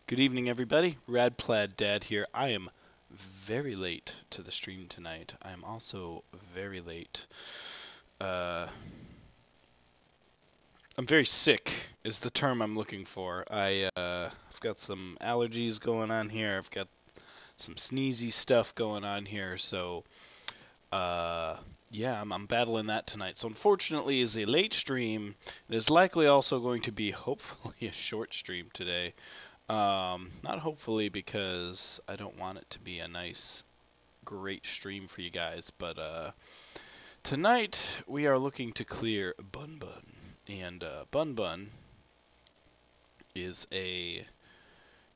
Good evening, everybody. Radplaid Dad here. I am very late to the stream tonight. I am also very late. Uh, I'm very sick, is the term I'm looking for. I've got some allergies going on here. I've got some sneezy stuff going on here. So, uh, yeah, I'm battling that tonight. So, unfortunately, is a late stream. It is likely also going to be, hopefully, a short stream today. Not hopefully because I don't want it to be a nice, great stream for you guys, but tonight we are looking to clear Bun Bun, and Bun Bun is a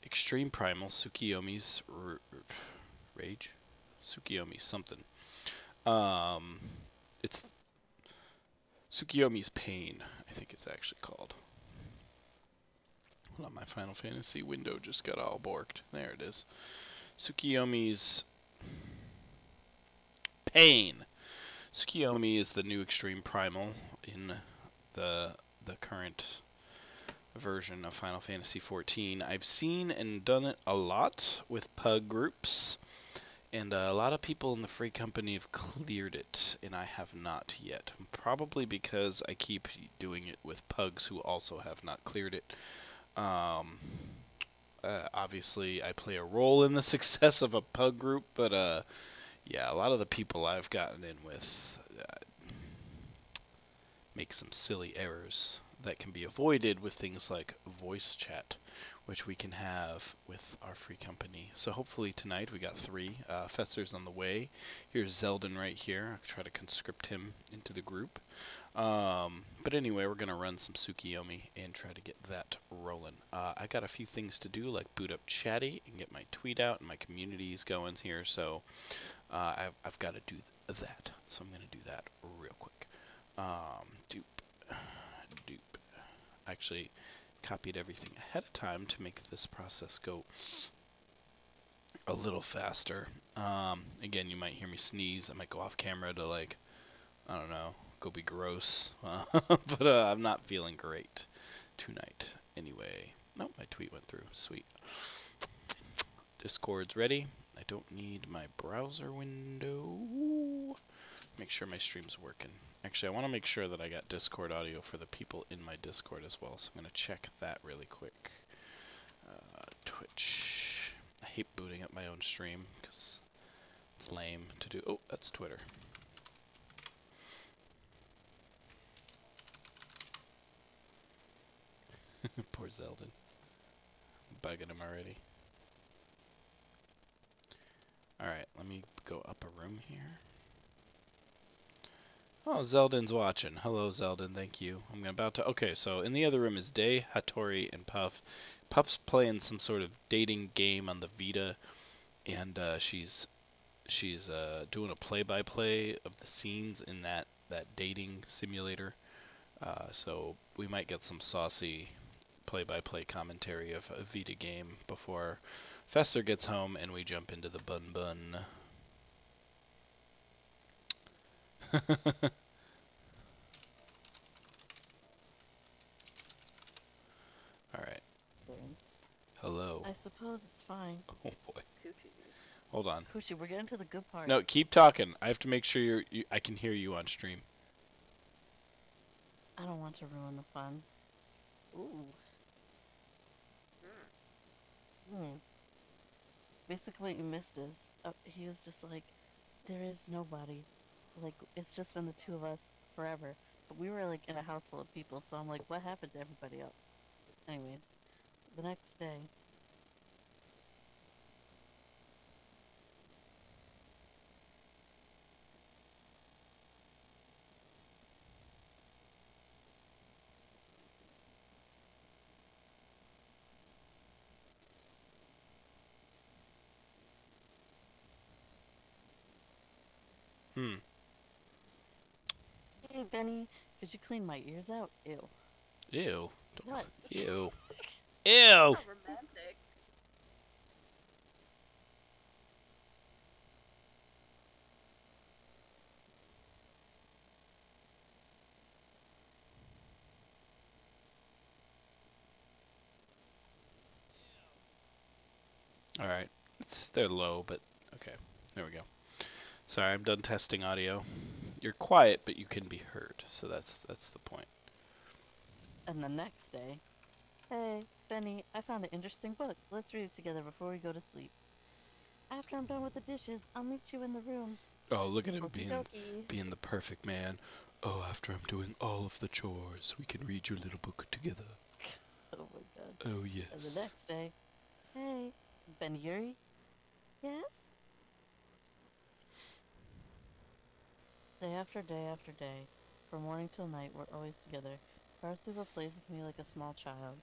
extreme primal Tsukiyomi's rage, Tsukiyomi something. Um, it's Tsukiyomi's pain, I think it's actually called. Hold on, my Final Fantasy window just got all borked. There it is. Tsukiyomi's pain. Tsukiyomi is the new extreme primal in the current version of Final Fantasy XIV. I've seen and done it a lot with pug groups, and a lot of people in the free company have cleared it, and I have not yet. Probably because I keep doing it with pugs who also have not cleared it. Obviously, I play a role in the success of a pug group, but yeah, a lot of the people I've gotten in with make some silly errors that can be avoided with things like voice chat, which we can have with our free company. So hopefully tonight we got 3. Fesser's on the way. Here's Zeldin right here. I'll try to conscript him into the group. But anyway, we're going to run some Tsukiyomi and try to get that rolling. I got a few things to do, like boot up Chatty and get my tweet out and my communities going here, so I've got to do that. So I'm going to do that real quick. Dupe. Actually copied everything ahead of time to make this process go a little faster. Again, you might hear me sneeze. I might go off camera to, like, I don't know, go be gross. But I'm not feeling great tonight. Anyway, nope, my tweet went through. Sweet. Discord's ready. I don't need my browser window. Make sure my stream's working. Actually, I want to make sure that I got Discord audio for the people in my Discord as well, so I'm going to check that really quick. Twitch. I hate booting up my own stream because it's lame to do. Oh, that's Twitter. Poor Zeldin. I'm bugging him already. Alright, let me go up a room here. Oh, Zeldin's watching. Hello, Zeldin. Thank you. I'm about to... Okay, so in the other room is Day, Hattori, and Puff. Puff's playing some sort of dating game on the Vita, and she's doing a play-by-play of the scenes in that dating simulator. So we might get some saucy play-by-play commentary of a Vita game before Fesser gets home and we jump into the Bun Bun. Alright. Hello. I suppose it's fine. Oh boy. Hold on. Kushi, we're getting to the good part. No, keep talking. I have to make sure I can hear you on stream. I don't want to ruin the fun. Ooh. Basically what you missed is, he was just like, there is nobody. Like, it's just been the 2 of us forever. But we were like in a house full of people, so I'm like, what happened to everybody else? Anyways, the next day. Hey, Benny, could you clean my ears out? Ew. Ew. What? Ew. Ew! Romantic. All right. They're low, but okay. There we go. Sorry, I'm done testing audio. You're quiet, but you can be heard, so that's the point. And the next day, hey, Benny, I found an interesting book. Let's read it together before we go to sleep. After I'm done with the dishes, I'll meet you in the room. Oh, look at him Okie dokie. being the perfect man. Oh, after I'm doing all of the chores, we can read your little book together. Oh my god. Oh And the yes. next day, hey, Ben Yuri? Yes? Day after day, from morning till night, we're always together. Karasuba plays with me like a small child,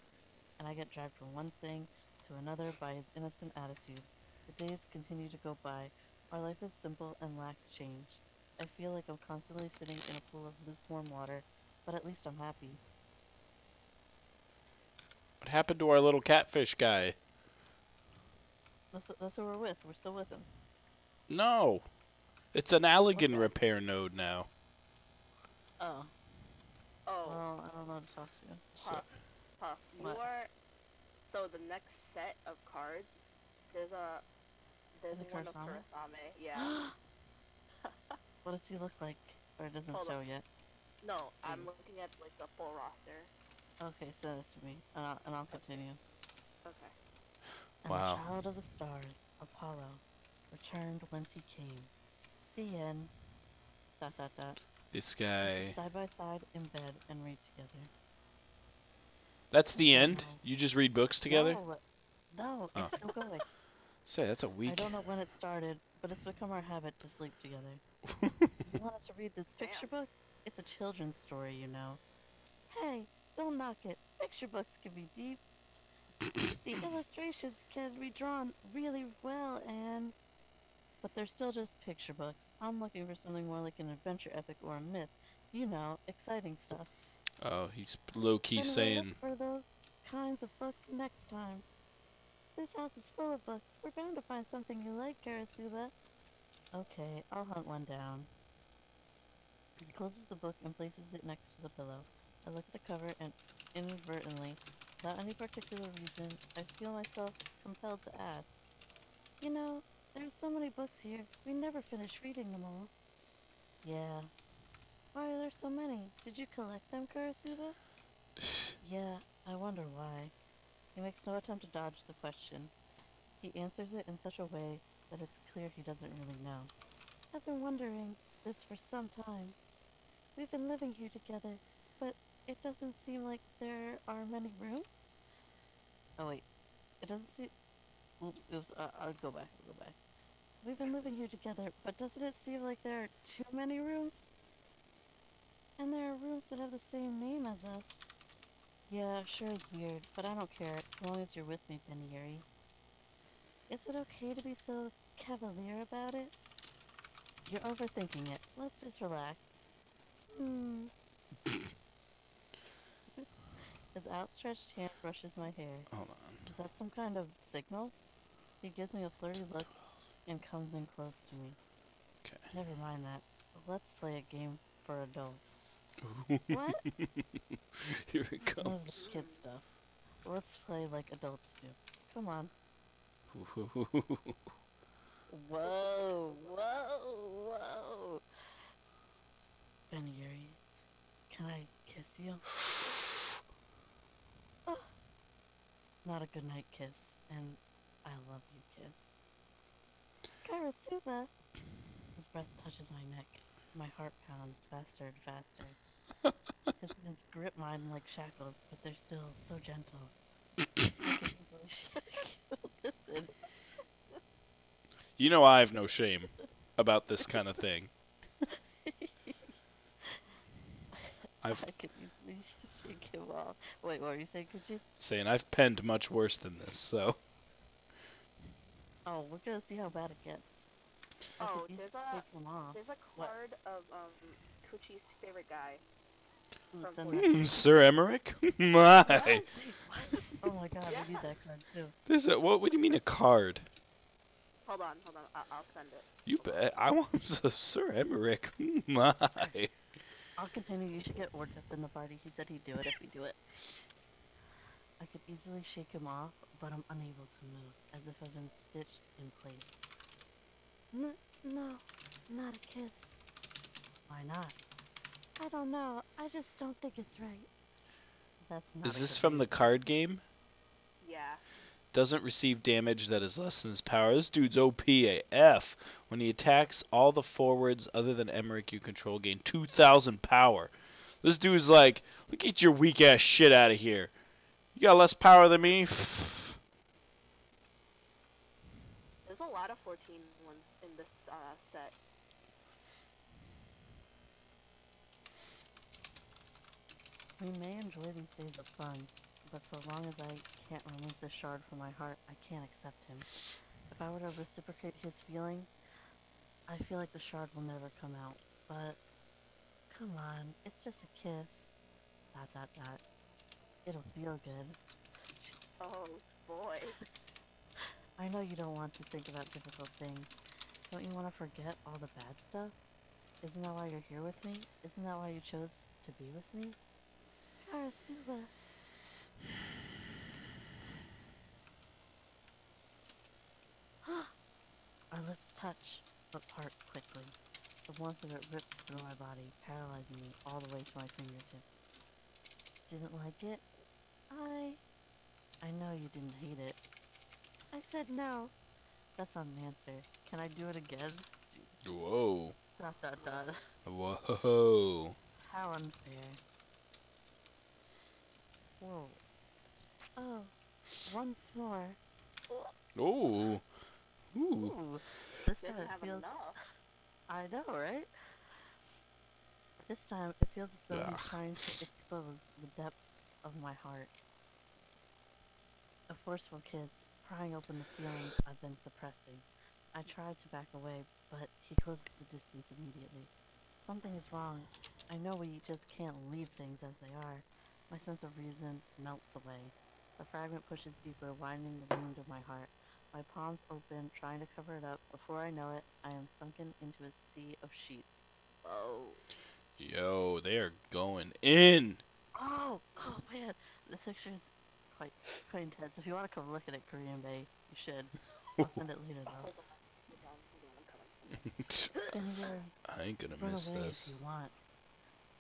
and I get dragged from one thing to another by his innocent attitude. The days continue to go by. Our life is simple and lacks change. I feel like I'm constantly sitting in a pool of lukewarm water, but at least I'm happy. What happened to our little catfish guy? That's who we're with. We're still with him. No. It's an What Allegan guy? repair node now. Oh. Oh, Well, I don't know what to talk to. So, Puff, you What? are. So the next set of cards, there's a there's Is it one of Kurosama? Kurosame. Yeah. What does he look like? Or it doesn't Hold show up. yet? No, I'm looking at like the full roster. Okay, send this to me, and I'll continue. Okay. And the wow. child of the stars, Apollo, returned whence he came. The end. Dot dot dot. This We guy. sit side by side in bed and read together. That's I the don't end? know. You just read books together? No, no, Oh. it's still going. Say, that's a I week. don't know when it started, but it's become our habit to sleep together. You want us to read this picture book? It's a children's story, you know. Hey, don't knock it. Picture books can be deep. The illustrations can be drawn really well, but they're still just picture books. I'm looking for something more like an adventure epic or a myth. You know, exciting stuff. Oh, he's low-key Then we'll look saying, for those kinds of books next time. This house is full of books. We're bound to find something you like, Karasuba. Okay, I'll hunt one down. He closes the book and places it next to the pillow. I look at the cover and inadvertently, without any particular reason, I feel myself compelled to ask. You know, there's so many books here, we never finish reading them all. Yeah. Why are there so many? Did you collect them, Karasuba? Yeah, I wonder why. He makes no attempt to dodge the question. He answers it in such a way that it's clear he doesn't really know. I've been wondering this for some time. We've been living here together, but it doesn't seem like there are many rooms? Oh wait, it doesn't seem... Oops, I'll go back. We've been living here together, but doesn't it seem like there are too many rooms? And there are rooms that have the same name as us. Yeah, sure is weird, but I don't care, so long as you're with me, Benieri. Is it okay to be so cavalier about it? You're overthinking it. Let's just relax. Hmm. His outstretched hand brushes my hair. hold on. Is that some kind of signal? He gives me a flirty look and comes in close to me. Okay. Never mind that. Let's play a game for adults. What? Here it None of the comes. kid stuff. Let's play like adults do. Come on. Whoa, whoa. Ben Yuri, can I kiss you? Oh, not a goodnight kiss, and I love you kiss. Karasuba! His breath touches my neck. My heart pounds faster and faster. His hands grip mine like shackles, but they're still so gentle. I could easily listen. You know I have no shame about this kind of thing. I could easily shake him off. Wait, what were you saying, Kuchi? Saying I've penned much worse than this, so. Oh, we're gonna see how bad it gets. I Oh, could easily take him off. there's a What? card of Kuchi's favorite guy. Ooh, From send Portugal. that. Sir Emmerich? My. Wait, what? Oh my god, Yeah. we need that card too. There's a what do you mean a card? Hold on. I'll send it. You bet. I want Sir Emmerich. My. I'll continue. You should get Ortep in the party. He said he'd do it if we do it. I could easily shake him off, but I'm unable to move, as if I've been stitched in place. No, not a kiss. Why not? I don't know. I just don't think it's right. That's not Is a this good from the reason. card game? Yeah. Doesn't receive damage that is less than his power. This dude's OP AF. When he attacks all the forwards other than Emmerich you control gain 2,000 power. This dude's like, look, get your weak ass shit out of here. You got less power than me? There's a lot of 14 ones in this set. We may enjoy these days of fun, but so long as I can't remove the shard from my heart, I can't accept him. If I were to reciprocate his feeling, I feel like the shard will never come out. But, come on, it's just a kiss. Dot dot dot. It'll feel good. Oh boy. I know you don't want to think about difficult things. Don't you want to forget all the bad stuff? Isn't that why you're here with me? Isn't that why you chose to be with me? Karasuba. Our lips touch, but part quickly. The warmth of it rips through my body, paralyzing me all the way to my fingertips. Didn't like it? I know you didn't hate it. I said no. That's not an answer. Can I do it again? Whoa. Dot dot dot. Whoa. How unfair. Whoa. Oh, once more. Ooh. Ooh. Ooh. This time Didn't it have feels. enough. I know, right? This time it feels as though he's Ugh. trying to expose the depths of my heart. A forceful kiss, prying open the feelings I've been suppressing. I tried to back away, but he closes the distance immediately. Something is wrong. I know we just can't leave things as they are. My sense of reason melts away. The fragment pushes deeper, widening the wound of my heart. My palms open, trying to cover it up. Before I know it, I am sunken into a sea of sheets. Whoa. Yo, they are going in. Oh man, this picture is quite quite intense. If you want to come look at it, Korean Bay, you should. I'll send it later though. Hold on, I'm coming. Spin your I ain't gonna run miss away if this. you want.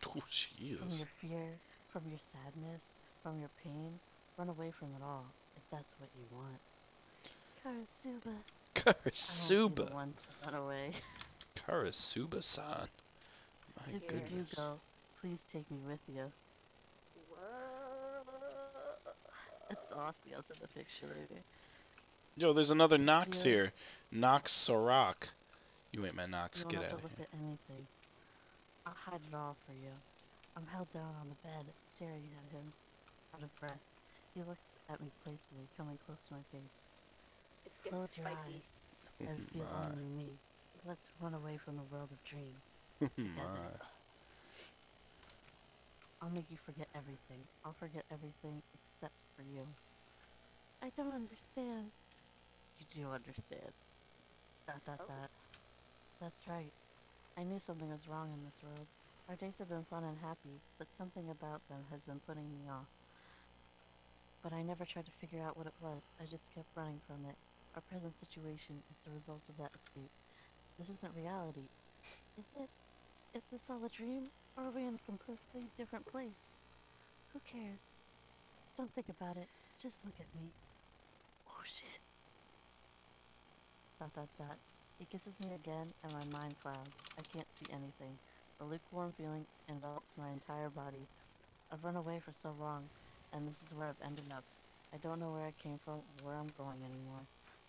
Oh, From Jesus. your fear, from your sadness, from your pain. Run away from it all, if that's what you want. Karasuba. I won't be the Karasuba. one to run away. Karasuba-san. My If you Here. do goodness. go, please take me with you. Whoa. It's awesome. I'll send the picture later. Yo, there's another Nox Dear, here. Nox Sorak. You ain't my Nox. you won't Get have out to of look here. at anything. I'll hide it all for you. I'm held down on the bed, staring at him, out of breath. He looks at me playfully, coming close to my face. It's getting Close your spicy. eyes and feel My. only me. Let's run away from the world of dreams. Together. My. I'll make you forget everything. I'll forget everything except for you. I don't understand. You do understand. Dot dot Oh. dot. That's right. I knew something was wrong in this world. Our days have been fun and happy, but something about them has been putting me off. But I never tried to figure out what it was. I just kept running from it. Our present situation is the result of that escape. This isn't reality. Is it? Is this all a dream? Or are we in a completely different place? Who cares? Don't think about it. Just look at me. Oh shit. Dot dot dot. He kisses me again and my mind clouds. I can't see anything. The lukewarm feeling envelops my entire body. I've run away for so long, and this is where I've ended up. I don't know where I came from or where I'm going anymore.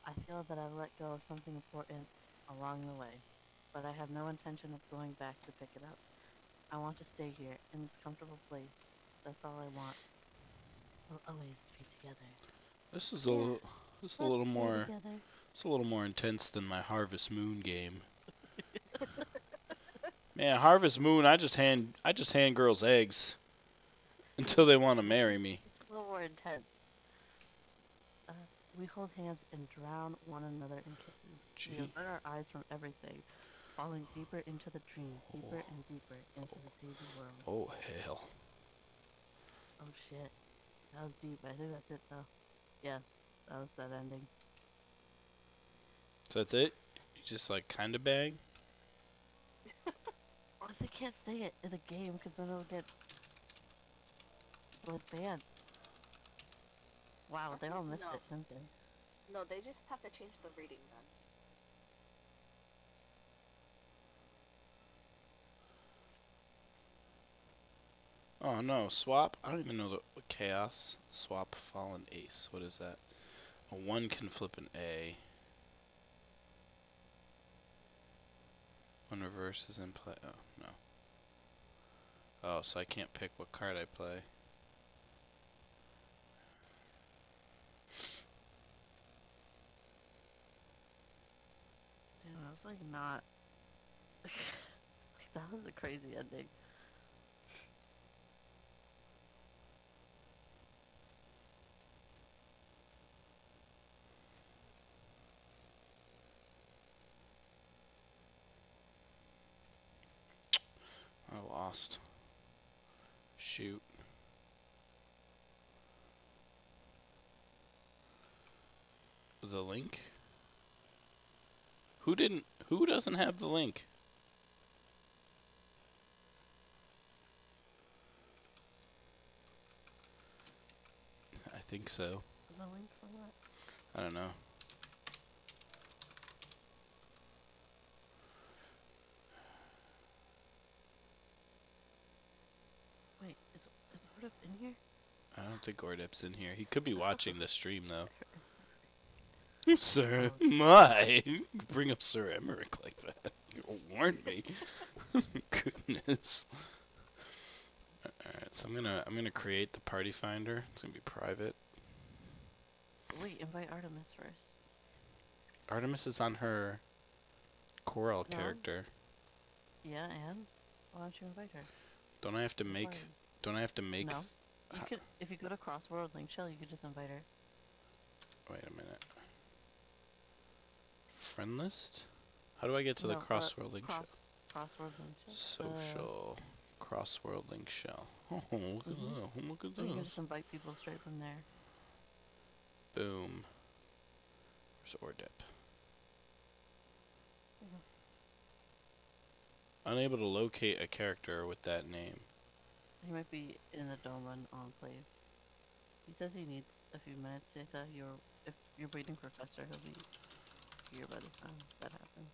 I feel that I've let go of something important along the way, but I have no intention of going back to pick it up. I want to stay here, in this comfortable place. That's all I want. We'll always be together. This is Yeah, a let's little stay more. together. It's a little more intense than my Harvest Moon game. Man, Harvest Moon, I just hand girls eggs until they want to marry me. It's a little more intense. We hold hands and drown one another in kisses. We Gee. avert our eyes from everything, falling deeper into the dreams, deeper and deeper into this hazy world. Oh hell. Oh shit, That was deep. I think that's it though. Yeah, that was that ending. So that's it? You just like kinda bang? Oh, they can't say it in the game because then it'll get like banned. Wow, they all Actually, missed no. it, didn't they? No, they just have to change the reading then. Oh no, swap? I don't even know the chaos. Swap fallen ace. What is that? A 1 can flip an A. When reverse is in play. Oh, no. Oh, so I can't pick what card I play. Damn, I was like not. Like, that was a crazy ending. I lost. Shoot. The link? Who doesn't have the link? I think so. Was the link for what? I don't know. Wait, is Ordup in here? I don't think Ordep's in here. He could be watching the stream though. Sir, Oh. my! Bring up Sir Emmerich like that. You warned me. Goodness. Alright, so I'm gonna create the party finder. It's gonna be private. Wait, invite Artemis first. Artemis is on her Coral No? character. Yeah, and why don't you invite her? Don't I have to Why? make? Don't I have to make? No. You could, if you go to Crossworld Link Shell, you could just invite her. Wait a minute. Friend list? How do I get to the No, crossworld link shell? Crossworld Link Shell. Social crossworld link shell. Oh, look at that! Look at You can this! just invite people straight from there. Boom. Where's Ordep? Unable to locate a character with that name. He might be in the dome on Enclave. He says he needs a few minutes. If you're waiting for Fester, he'll be here by the time that happens.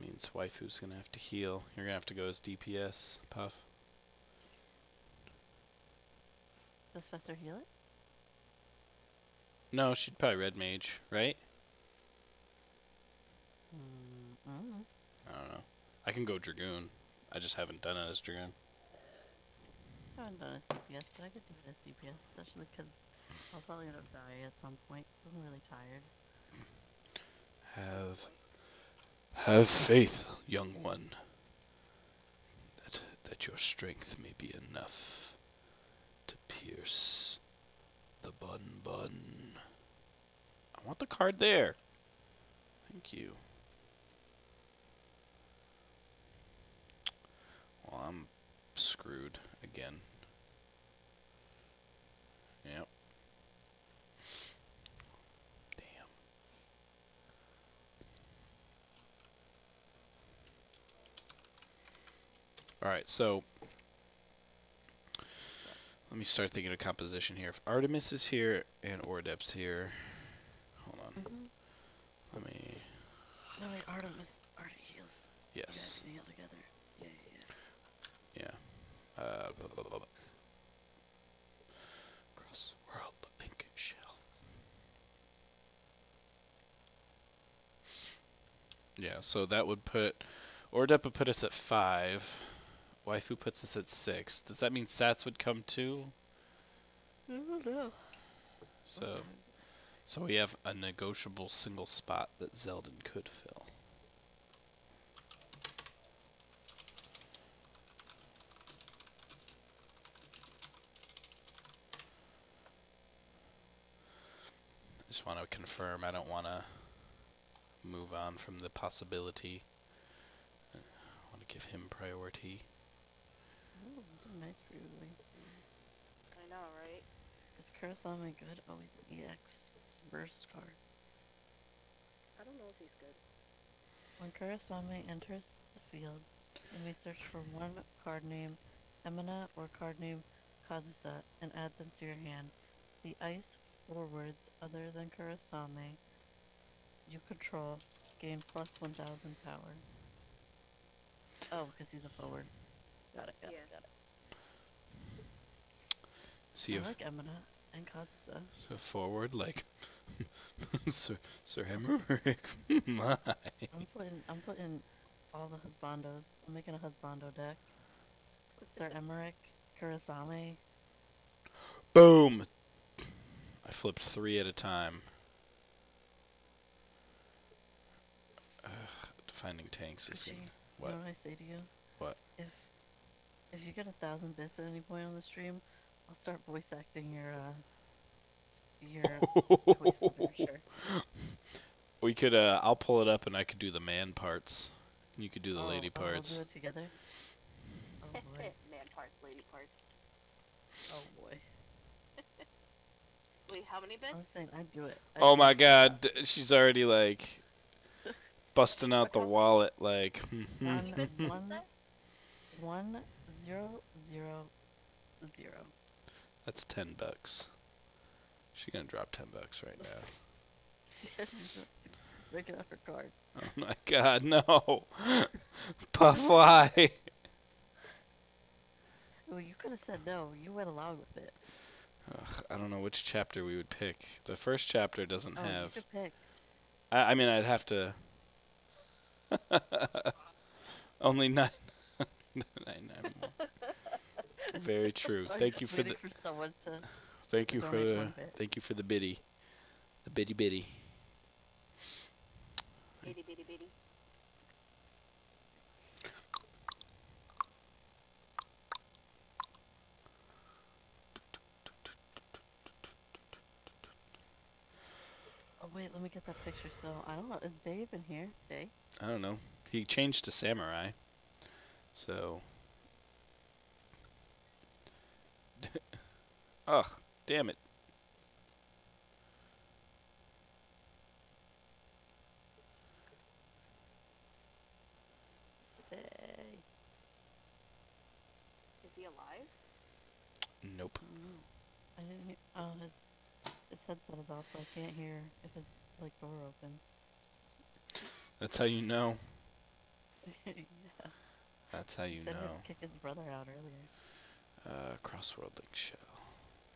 Means waifu's gonna have to heal. You're gonna have to go as DPS, Puff. Does Fester heal it? No, she'd probably red mage, right? I don't know. I don't know. I can go Dragoon. I just haven't done it as Dragoon. I haven't done as DPS, but I could do it as DPS, especially because I'll probably end up dying at some point. I'm really tired. Have faith, young one, that your strength may be enough to pierce the Bun Bun. I want the card there. Thank you. Well, I'm screwed again. Yep. Damn. Alright, so let me start thinking of composition here. If Artemis is here and Ordep's here, hold on. Let me. No, wait, Artemis heals. Yes. You guys can heal together. Yeah. Blah, blah, blah, blah. Cross world pink shell. Yeah, so that would put Ordep would put us at 5. Waifu puts us at 6. Does that mean Sats would come too? I don't know. So we have a negotiable single spot that Zeldin could fill. Just want to confirm. I don't want to move on from the possibility. I want to give him priority. Oh, those are nice for your laces. I know, right? Is Kurosame good? Oh, he's an EX burst card. I don't know if he's good. When Kurosame enters the field, you may search for one card name Emina or card name Kazusa and add them to your hand. The ice forwards other than Kurosame you control gain plus 1000 power. Oh, because he's a forward. Got it, got Yeah. it, got it. See I if like Emina and Kazusa. so forward like Sir Hemorrhagic. My. I'm putting all the husbandos. I'm making a husbando deck. Sir Emmerich, Kurosame. Boom. I flipped 3 at a time. Finding tanks is Gucci, gonna. you What? know what I say to you? What? If you get 1,000 bits at any point on the stream, I'll start voice acting your voice literature. We could. I'll pull it up and I could do the man parts. You could do the lady We'll do parts. it together. Oh boy. Man parts, lady parts. Oh boy. Wait, how many bits? I was saying I'd do it. Oh my God, she's already like busting out the What, how wallet. Like. many bits did you One, say? 1000. That's $10. She's gonna drop $10 right now. She's breaking out her card. Oh my God, no! Puff, why? Well, you could have said no. You went along with it. Ugh, I don't know which chapter we would pick. The first chapter doesn't Oh, you have. could pick. I mean, I'd have to. Only 999 more. Very true. I'm Thank you just for waiting the. for someone to Thank you for donate the. 1 bit. Thank you for the biddy. The bitty bitty. Bitty bitty bitty. Oh wait, let me get that picture. So I don't know. Is Dave in here? Dave? I don't know. He changed to samurai. So. Ugh, damn it. Hey. Is he alive? Nope. Mm. I didn't hear. Oh, his headset is off, so I can't hear if his like door opens. That's how you know. Yeah. That's how He you said he had know. to kick his brother out earlier. Crossworld link shell.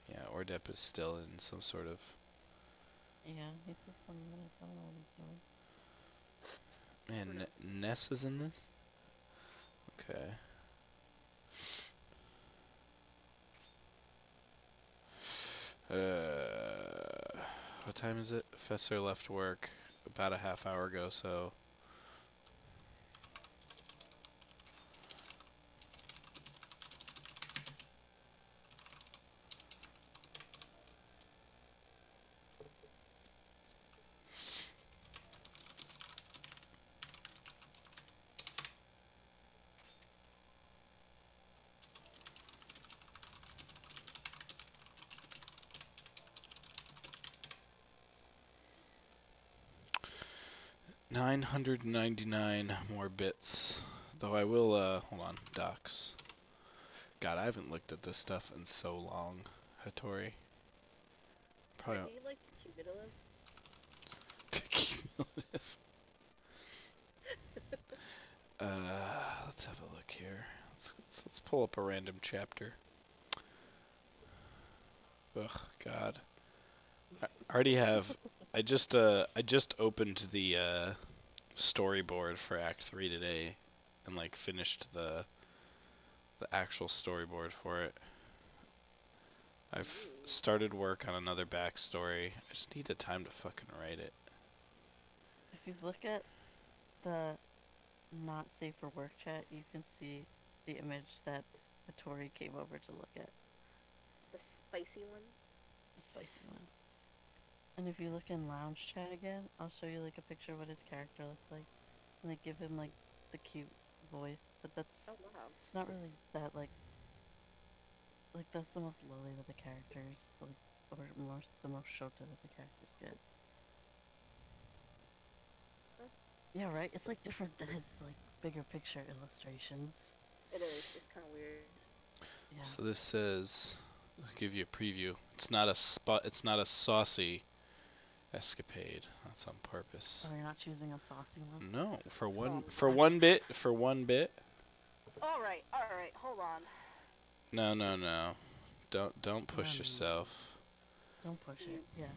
Yeah, Ordep is still in some sort of. Yeah, he's here for 20 minutes. I don't know what he's doing. Man, Ness is in this? Okay. What time is it? Professor left work about a half hour ago, so. $999 more bits. Though I will, hold on, docs. God, I haven't looked at this stuff in so long, Hattori. Probably Are you like cumulative? cumulative. Let's have a look here. Let's pull up a random chapter. Ugh, God. I already have. I just opened the storyboard for Act 3 today, and like finished the actual storyboard for it. I've started work on another backstory. I just need the time to fucking write it. If you look at the not safe for work chat, you can see the image that Hattori came over to look at. The spicy one? The spicy one. And if you look in lounge chat again, I'll show you like a picture of what his character looks like. And they give him like the cute voice, but Oh that's wow. it's not really that like that's the most lowly that the characters like or most the most shota that the characters get. Huh. Yeah, right. It's like different than his like bigger picture illustrations. It is. It's kind of weird. Yeah. So this says, I'll give you a preview. It's not a spot. It's not a saucy escapade. That's on purpose. Oh, you're not choosing a saucy one. No, for one Oh for my. one bit. For one bit. All right. All right. Hold on. No, no, no. Don't No, push no, no. yourself. Don't push You, it. Yeah.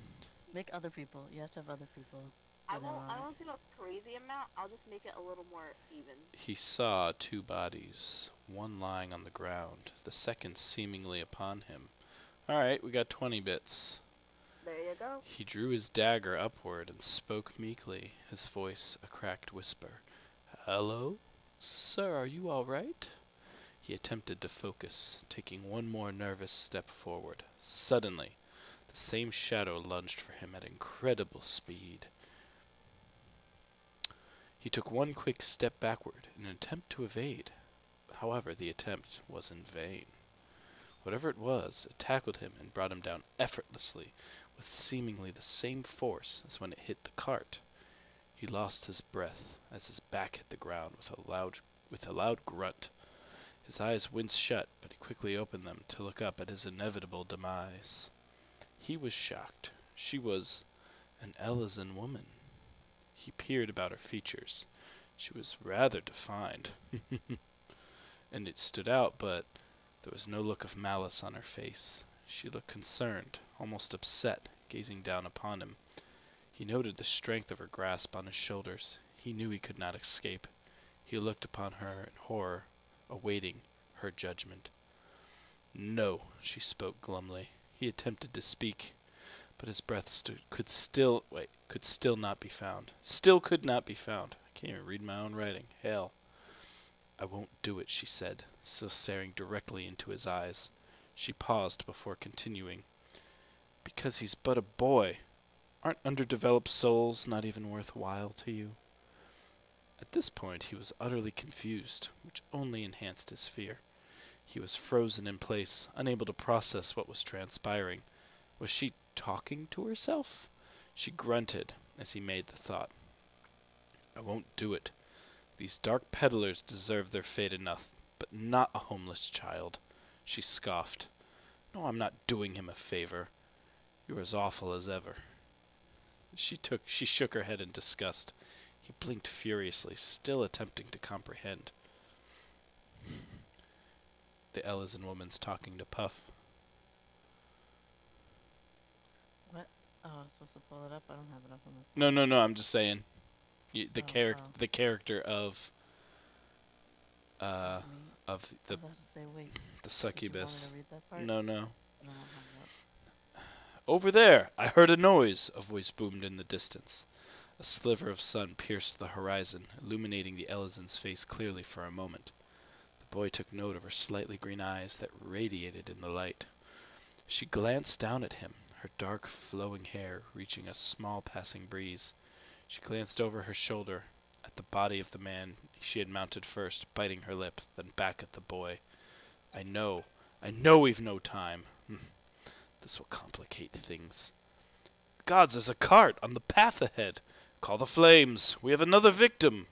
Make other people. You have to have other people. I Get in won't. on I it. won't do a crazy amount. I'll just make it a little more even. He saw two bodies, one lying on the ground, the second seemingly upon him. Alright, we got 20 bits. There you go. He drew his dagger upward and spoke meekly, his voice a cracked whisper. Hello? Sir, are you all right? He attempted to focus, taking one more nervous step forward. Suddenly, the same shadow lunged for him at incredible speed. He took one quick step backward in an attempt to evade. However, the attempt was in vain. Whatever it was, it tackled him and brought him down effortlessly, with seemingly the same force as when it hit the cart. He lost his breath as his back hit the ground with a loud grunt. His eyes winced shut, but he quickly opened them to look up at his inevitable demise. He was shocked. She was an Elysian woman. He peered about her features. She was rather defined, and it stood out, but there was no look of malice on her face. She looked concerned, almost upset, gazing down upon him. He noted the strength of her grasp on his shoulders. He knew he could not escape. He looked upon her in horror, awaiting her judgment. No, she spoke glumly. He attempted to speak, but his breath could still not be found. Still could not be found. I can't even read my own writing. Hell. I won't do it, she said, still staring directly into his eyes. She paused before continuing. Because he's but a boy. Aren't underdeveloped souls not even worthwhile to you? At this point he was utterly confused, which only enhanced his fear. He was frozen in place, unable to process what was transpiring. Was she talking to herself? She grunted as he made the thought. I won't do it. These dark peddlers deserve their fate enough, but not a homeless child. She scoffed. No, I'm not doing him a favor. You're as awful as ever. She shook her head in disgust. He blinked furiously, still attempting to comprehend. The Elysian woman's talking to Puff. What? Oh, I was supposed to pull it up. I don't have it up on the. No, I'm just saying. The Oh. the character of uh Me? of I was about to say, wait. the Did you want me succubus. to read that part? No. No, I don't have it up. Over there! I heard a noise! A voice boomed in the distance. A sliver of sun pierced the horizon, illuminating the Elysian's face clearly for a moment. The boy took note of her slightly green eyes that radiated in the light. She glanced down at him, her dark flowing hair reaching a small passing breeze. She glanced over her shoulder at the body of the man she had mounted first, biting her lip, then back at the boy. I know we've no time. This will complicate things. Gods, there's a cart on the path ahead. Call the flames. We have another victim.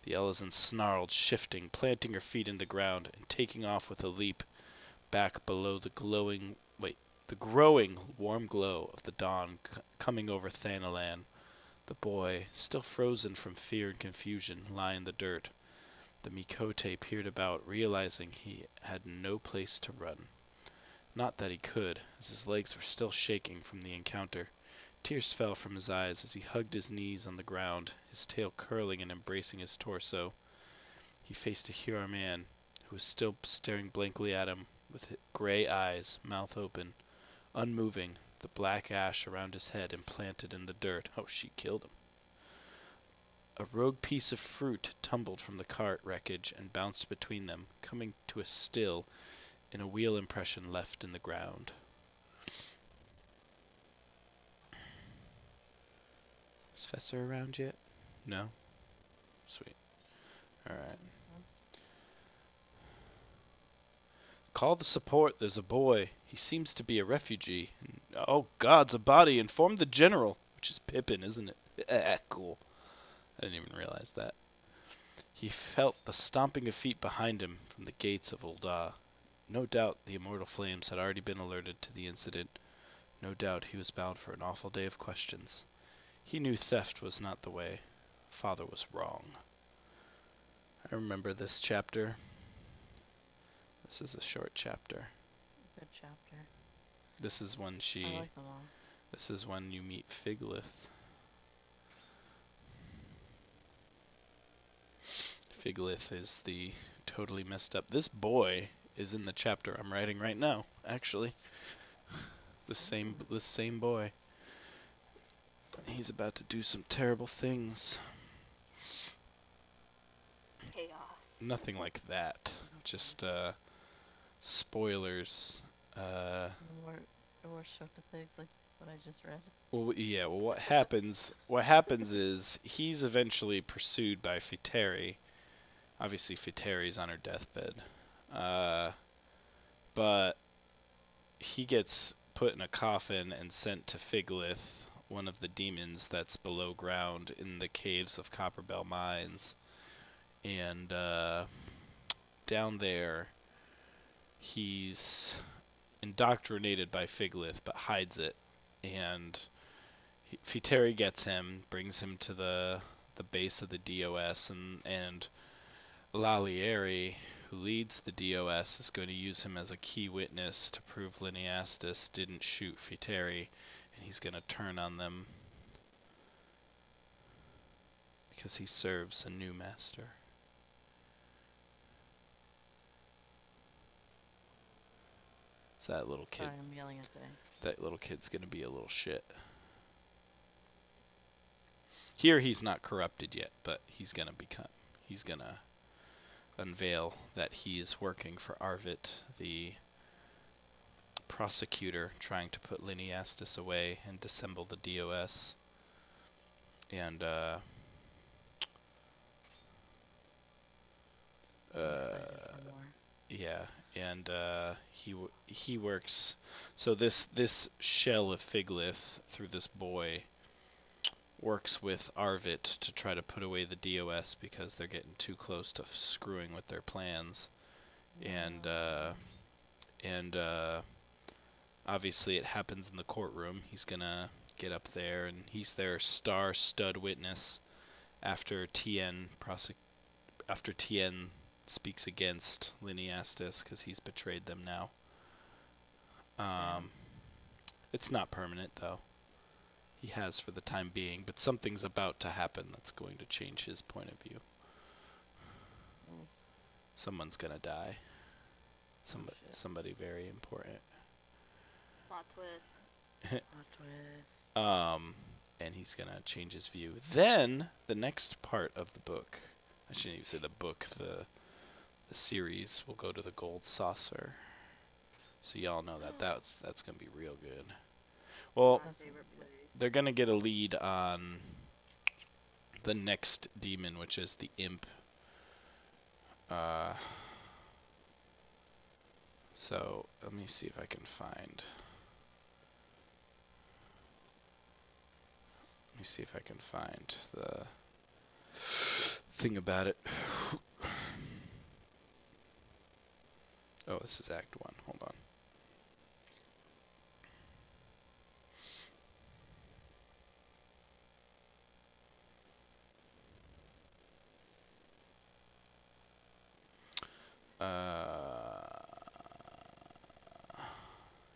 The Elysian snarled, shifting, planting her feet in the ground, and taking off with a leap back below the growing warm glow of the dawn coming over Thanalan. The boy, still frozen from fear and confusion, lay in the dirt. The Mikote peered about, realizing he had no place to run. Not that he could, as his legs were still shaking from the encounter. Tears fell from his eyes as he hugged his knees on the ground, his tail curling and embracing his torso. He faced a Hero man, who was still staring blankly at him, with gray eyes, mouth open, unmoving, the black ash around his head implanted in the dirt. Oh, she killed him. A rogue piece of fruit tumbled from the cart wreckage and bounced between them, coming to a still in a wheel impression left in the ground. Is Fessor around yet? No? Sweet. Alright. Call the support, there's a boy. He seems to be a refugee. Oh, God's a body. Inform the general. Which is Pippin, isn't it? Cool. I didn't even realize that. He felt the stomping of feet behind him from the gates of Ul'dah. No doubt the immortal flames had already been alerted to the incident. No doubt he was bound for an awful day of questions. He knew theft was not the way. Father was wrong. I remember this chapter. This is a short chapter. Good chapter. This is when she... I like them all. This is when you meet Figlith. Figlith is the totally messed up... This boy is in the chapter I'm writing right now, actually. This same boy. He's about to do some terrible things. Chaos. Nothing like that. Just, spoilers. Or shocked at things like what I just read. Well, yeah, well, what happens is he's eventually pursued by Fiteri. Obviously, Fiteri's on her deathbed. But he gets put in a coffin and sent to Figlith, one of the demons that's below ground in the caves of Copperbell Mines. And down there, he's indoctrinated by Figlith, but hides it. And Fiteri gets him, brings him to the base of the DOS, and Lalieri, who leads the DOS, is going to use him as a key witness to prove Lineastus didn't shoot Fiteri, and he's going to turn on them because he serves a new master. So that little kid, Sorry, I'm yelling at things. that little kid's going to be a little shit. Here he's not corrupted yet, but he's going to unveil that he is working for Arvit, the prosecutor, trying to put Lineastus away and dissemble the DOS. And yeah, and he works. So this shell of Figlith, through this boy, works with Arvit to try to put away the DOS because they're getting too close to screwing with their plans. And obviously it happens in the courtroom. He's gonna get up there, and he's their star stud witness after Tien speaks against Lineastus because he's betrayed them now. It's not permanent though. He has for the time being, but something's about to happen that's going to change his point of view. Someone's gonna die. Somebody very important. Plot twist. Plot twist. And he's gonna change his view. Then the next part of the book, I shouldn't even say the book, the series will go to the Gold Saucer. So y'all know that's gonna be real good. Well, My favorite place. they're gonna get a lead on the next demon, which is the imp. So let me see if I can find. Let me see if I can find the thing about it. Oh, this is Act 1. Hold on.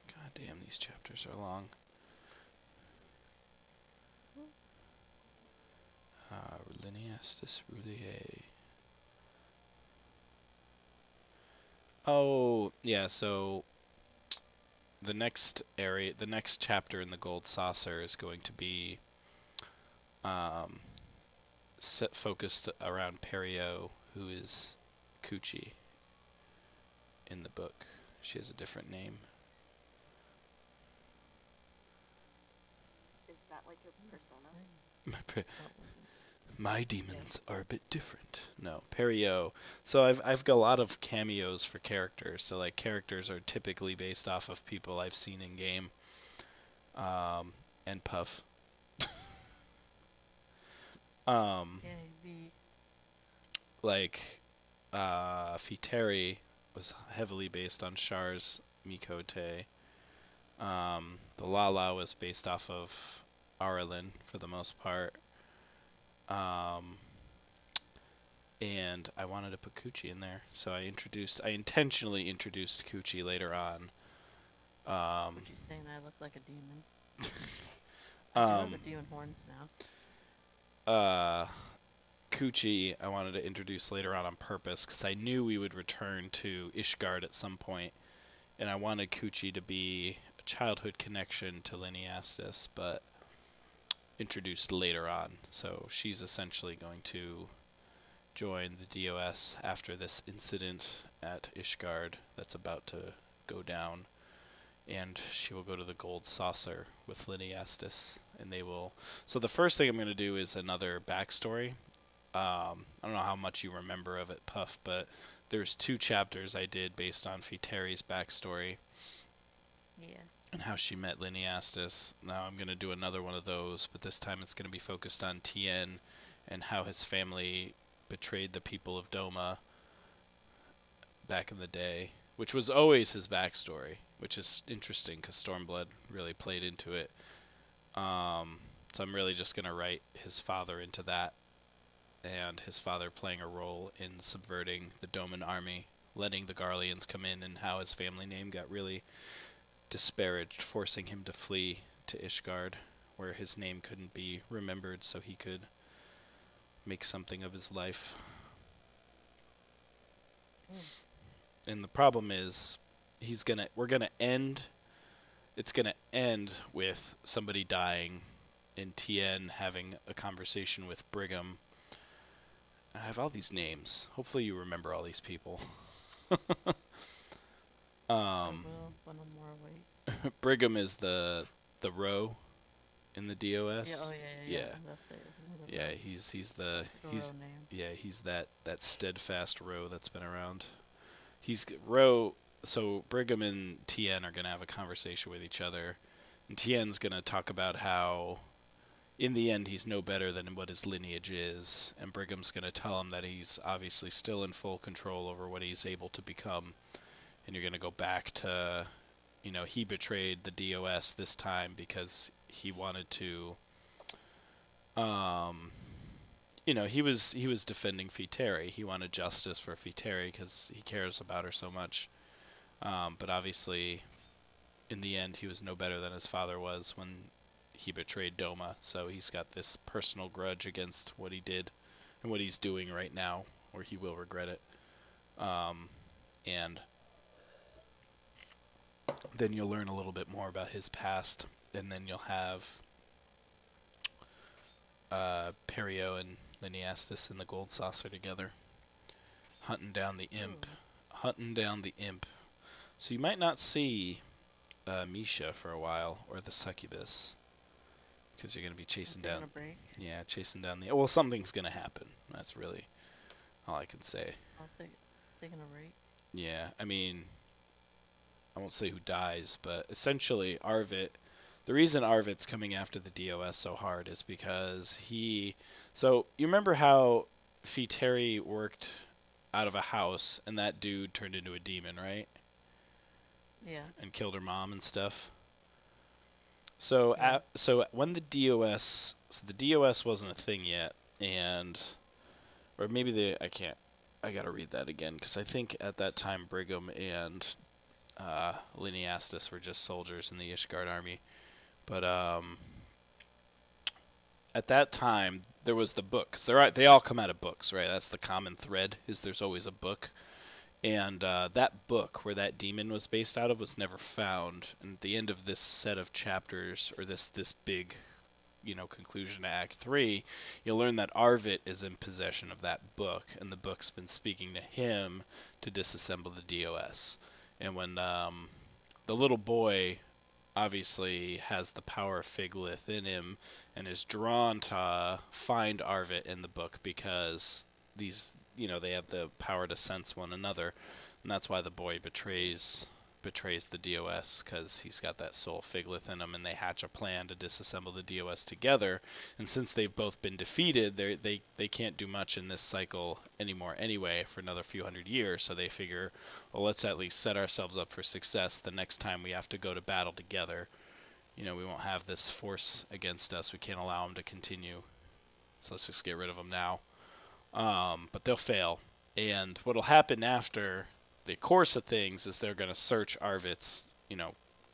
God damn, these chapters are long. Lineastus Roulier. Oh, yeah, so the next chapter in the Gold Saucer is going to be focused around Perio, who is Kuchi in the book. She has a different name. Is that like your persona? Oh, My yeah. demons are a bit different. No, Perio. So I've got a lot of cameos for characters. So like characters are typically based off of people I've seen in game. And Puff. Um, Yay, me. like Fiteri was heavily based on Char's Mikote. The Lala was based off of Aralyn for the most part. Um, and I wanted to put Coochie in there, so I intentionally introduced Coochie later on. Um, What you saying? I look like a demon. I do have um, the demon horns now. uh, Coochie, I wanted to introduce later on purpose because I knew we would return to Ishgard at some point, and I wanted Coochie to be a childhood connection to Lineastis, but introduced later on. So she's essentially going to join the DOS after this incident at Ishgard that's about to go down, and she will go to the Gold Saucer with Lineastis, and they will. So the first thing I'm going to do is another backstory. I don't know how much you remember of it, Puff, but there's 2 chapters I did based on Fiteri's backstory Yeah. and how she met Lineastis. Now I'm going to do another one of those, but this time it's going to be focused on Tien and how his family betrayed the people of Doma back in the day, which was always his backstory, which is interesting because Stormblood really played into it. So I'm really just going to write his father into that, and his father playing a role in subverting the Doman army, letting the Garleans come in, and how his family name got really disparaged, forcing him to flee to Ishgard, where his name couldn't be remembered so he could make something of his life. Mm. And the problem is it's gonna end with somebody dying and Tien having a conversation with Brigham. I have all these names. Hopefully you remember all these people. I will when I'm more awake. Brigham is the row in the DOS. Yeah. Oh yeah. Yeah. That's it. Yeah, he's the That's the he's real name. yeah, he's that steadfast row that's been around. He's row. So Brigham and Tien are gonna have a conversation with each other, and Tien's gonna talk about how, in the end, he's no better than what his lineage is, and Brigham's gonna tell him that he's obviously still in full control over what he's able to become, and you're gonna go back to, he betrayed the DOS this time because he wanted to. He was defending Fiteri. He wanted justice for Fiteri because he cares about her so much. But obviously, in the end, he was no better than his father was when he betrayed Doma. So he's got this personal grudge against what he did and what he's doing right now, or he will regret it. And then you'll learn a little bit more about his past, and then you'll have Perio and Lineastis in the Gold Saucer together, hunting down the imp. Ooh. Hunting down the imp. So you might not see Misha for a while, or the succubus, because you're going to be chasing I'm taking down. a break. Yeah, chasing down the. Well, something's going to happen. That's really all I can say. I'll take taking a break. Yeah, I mean, I won't say who dies, but essentially Arvit. The reason Arvit's coming after the DOS so hard is because he. So you remember how Fiteri worked out of a house, and that dude turned into a demon, right? Yeah. And killed her mom and stuff. So Yeah. so when the DOS wasn't a thing yet, and or maybe I gotta read that again because I think at that time Brigham and Lineastis were just soldiers in the Ishgard army, but at that time there was the book. 'Cause they all come out of books, right? That's the common thread. Is there's always a book. And that book where that demon was based out of was never found. And at the end of this set of chapters, or this big, conclusion to Act 3, you'll learn that Arvit is in possession of that book, and the book's been speaking to him to disassemble the DOS. And when the little boy obviously has the power of Figlith in him and is drawn to find Arvet in the book because these, they have the power to sense one another, and that's why the boy betrays the DOS, because he's got that soul Figlith in him, and they hatch a plan to disassemble the DOS together. And since they've both been defeated, they can't do much in this cycle anymore anyway for another few hundred years, so they figure, well, let's at least set ourselves up for success the next time we have to go to battle together. We won't have this force against us. We can't allow them to continue, so let's just get rid of them now. But they'll fail, and what'll happen after the course of things is they're going to search Arvet's,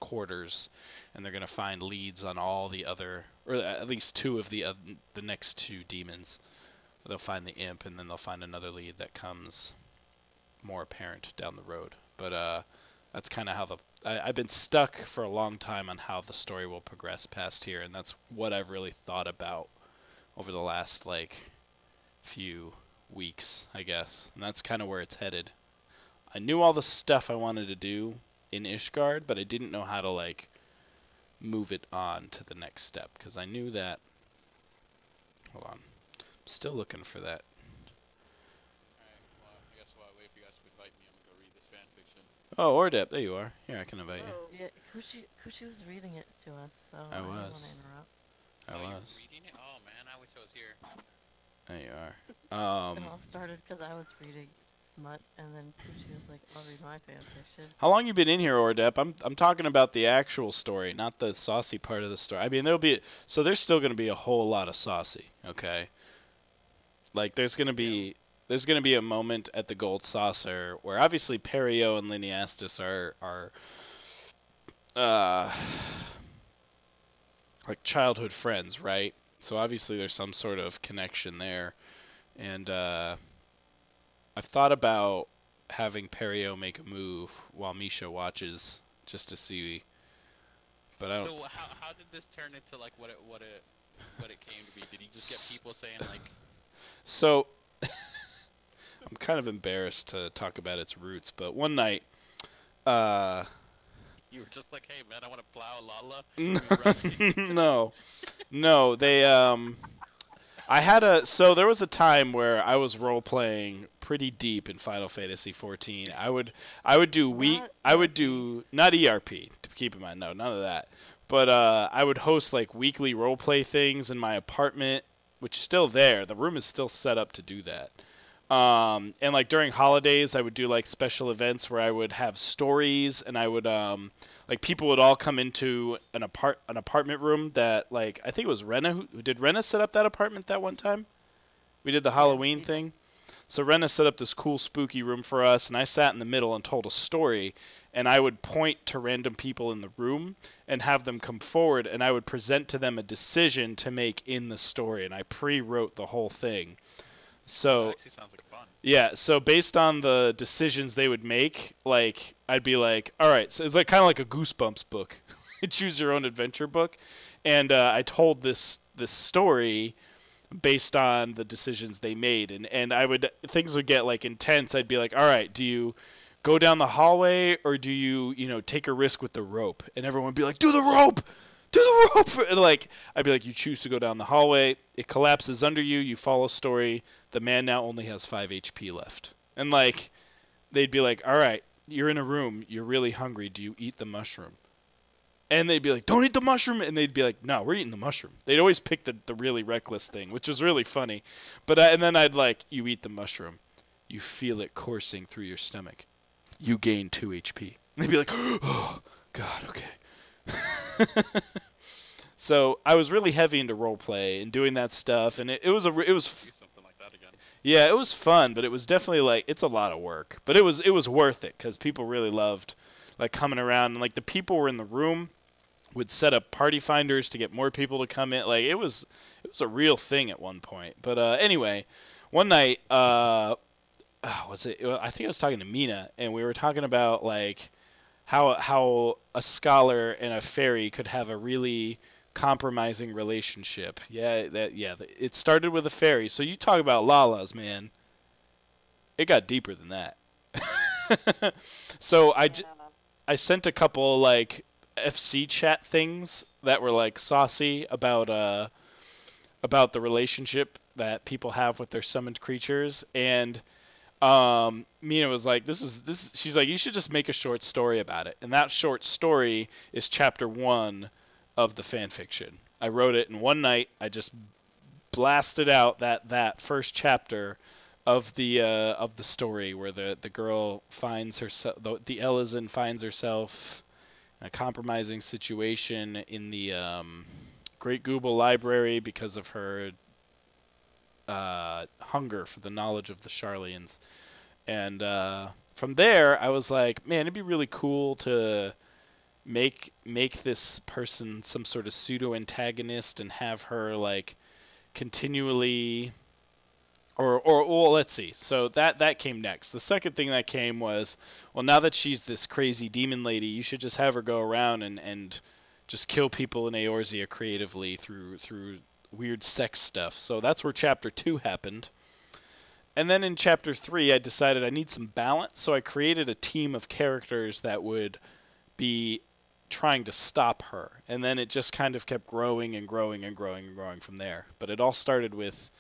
quarters, and they're going to find leads on all the other, or at least two of the next two demons. They'll find the imp, and then they'll find another lead that comes more apparent down the road. But that's kind of how I've been stuck for a long time on how the story will progress past here, and that's what I've really thought about over the last few weeks, I guess, and that's kind of where it's headed. I knew all the stuff I wanted to do in Ishgard, but I didn't know how to move it on to the next step, because I knew that. Hold on, I'm still looking for that. Alright, well, I guess while I wait for you guys to invite me, I'm gonna go read this fan fiction. Oh, Ordep, there you are. Here, I can invite you. Whoa. Yeah, Kushi was reading it to us, so I didn't want was. to interrupt. I Oh, was. you're reading it? Oh man, I wish I was here. There you are. It all started because I was reading smut, and then Kushi was like, "I'll read my fanfiction." How long you been in here, Ordep? I'm talking about the actual story, not the saucy part of the story. I mean, there's still going to be a whole lot of saucy, okay? There's going to be a moment at the Gold Saucer where obviously Perio and Lineastis are childhood friends, right? So obviously there's some sort of connection there, and I've thought about having Perio make a move while Misha watches, just to see. But I don't. So how did this turn into what it came to be? Did he just get people saying So, I'm kind of embarrassed to talk about its roots, but one night, you were just like, "Hey man, I want to plow Lala." no, they so there was a time where I was role playing pretty deep in Final Fantasy 14. I would do not ERP, to keep in mind, no, none of that. But I would host weekly role play things in my apartment, which is still there. The room is still set up to do that. And during holidays, I would do special events where I would have stories, and I would people would all come into an apartment room that I think it was Rena who did Rena set up that apartment that one time? We did the Halloween thing. So Rena set up this cool spooky room for us, and I sat in the middle and told a story, and I would point to random people in the room and have them come forward, and I would present to them a decision to make in the story, and I pre-wrote the whole thing. So That actually sounds like fun. yeah, so based on the decisions they would make, I'd be like, all right, so it's kind of like a Goosebumps book, choose your own adventure book, and I told this story based on the decisions they made, and things would get intense. I'd be like, all right, do you go down the hallway or do you take a risk with the rope? And everyone would be like, do the rope. Do the rope! And I'd be like, you choose to go down the hallway. It collapses under you. You follow story. The man now only has 5 HP left. And they'd be like, all right, you're in a room. You're really hungry. Do you eat the mushroom? And they'd be like, don't eat the mushroom. And they'd be like, no, we're eating the mushroom. They'd always pick the really reckless thing, which was really funny. But and then I'd you eat the mushroom. You feel it coursing through your stomach. You gain 2 HP. And they'd be like, oh, God, okay. So I was really heavy into roleplay and doing that stuff, and it was Do something like that again. yeah, it was fun, but it was definitely it's a lot of work, but it was worth it because people really loved coming around, and the people were in the room would set up party finders to get more people to come in. It was a real thing at one point. But anyway, one night was it? I think I was talking to Mina, and we were talking about how a scholar and a fairy could have a really compromising relationship. It started with a fairy. So you talk about Lalas, man. It got deeper than that. So I sent a couple FC chat things that were like saucy about the relationship that people have with their summoned creatures, and Mina was like, this is she's like, you should just make a short story about it. And that short story is chapter 1 of the fan fiction. I wrote it in one night. I just blasted out that first chapter of the story where the girl finds herself, the Ellison finds herself in a compromising situation in the Great Google Library because of her hunger for the knowledge of the Charlians. And from there, I was like, man, it'd be really cool to make this person some sort of pseudo antagonist and have her like continually, or well, let's see. So that came next. The second thing that came was, well, now that she's this crazy demon lady, you should just have her go around and just kill people in Eorzea creatively through weird sex stuff. So that's where chapter 2 happened. And then in chapter 3, I decided I need some balance, so I created a team of characters that would be trying to stop her. And then it just kind of kept growing and growing and growing and growing from there. But it all started with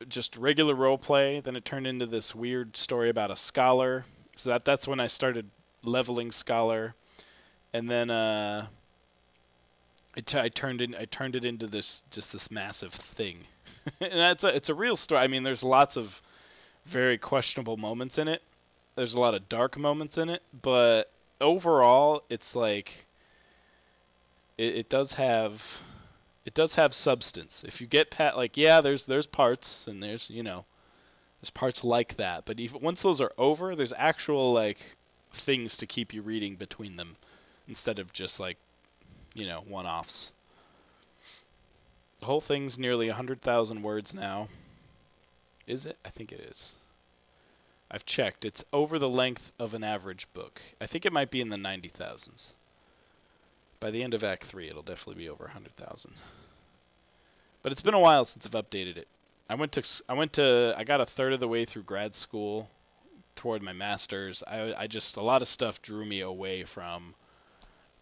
just regular roleplay. Then it turned into this weird story about a scholar. So that's when I started leveling scholar. And then I turned it into this massive thing. And it's a real story. I mean, there's lots of very questionable moments in it. There's a lot of dark moments in it, but overall, it's like it does have substance. If you get like, yeah, there's parts, and there's parts like that, but even once those are over, there's actual like things to keep you reading between them instead of just like one-offs. The whole thing's nearly 100,000 words now. Is it? I think it is. I've checked. It's over the length of an average book. I think it might be in the 90,000s. By the end of Act 3, it'll definitely be over 100,000. But it's been a while since I've updated it. I got a third of the way through grad school toward my master's. I just, a lot of stuff drew me away from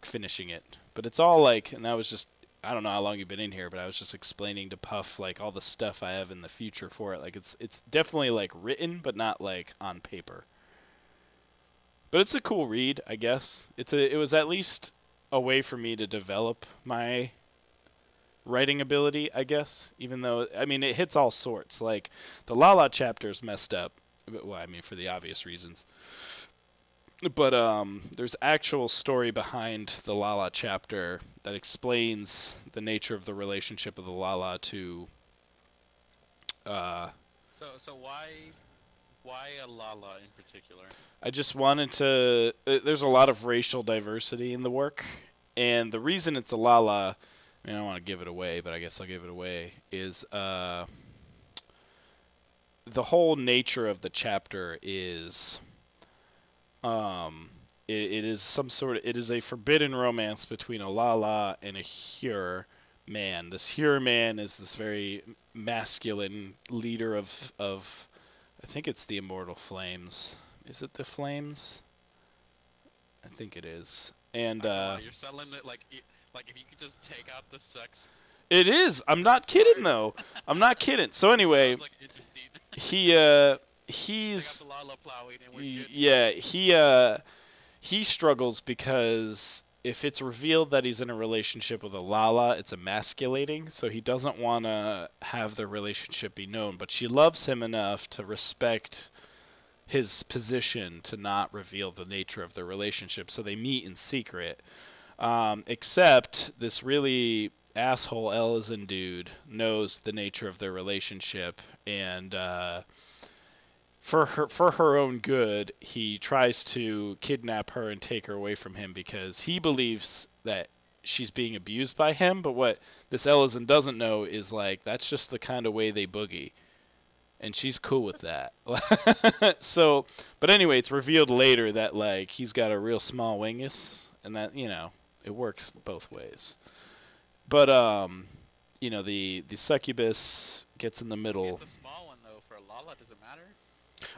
finishing it. But it's all like, and that was just, I don't know how long you've been in here, but I was just explaining to Puff like all the stuff I have in the future for it. Like it's definitely like written, but not like on paper. But it's a cool read, I guess. It was at least a way for me to develop my writing ability, I guess. Even though, I mean, it hits all sorts. Like the Lala chapter is messed up. Well, I mean, for the obvious reasons. But there's actual story behind the Lala chapter that explains the nature of the relationship of the Lala to. So why a Lala in particular? I just wanted to. There's a lot of racial diversity in the work, and the reason it's a Lala, I mean, I don't want to give it away, but I guess I'll give it away. Is the whole nature of the chapter is. It is some sort of, it is a forbidden romance between a Lala and a Hyur man. This Hyur man is this very masculine leader of I think it's the Immortal Flames. Is it the Flames? I think it is. And you're selling it like if you could just take out the sex. It is. I'm not kidding though. I'm not kidding. So anyway, Sounds like he's Lala plowing and we're yeah, he struggles because if it's revealed that he's in a relationship with a Lala, it's emasculating, so he doesn't want to have the relationship be known, but she loves him enough to respect his position to not reveal the nature of the relationship, so they meet in secret. Except this really asshole Ellison dude knows the nature of their relationship, and for her own good, he tries to kidnap her and take her away from him because he believes that she's being abused by him. But what this Ellison doesn't know is like that's just the kind of way they boogie, and she's cool with that. So, but anyway, it's revealed later that like he's got a real small wingus, and that it works both ways. But the succubus gets in the middle. It's a small one though. For Lala, does it matter?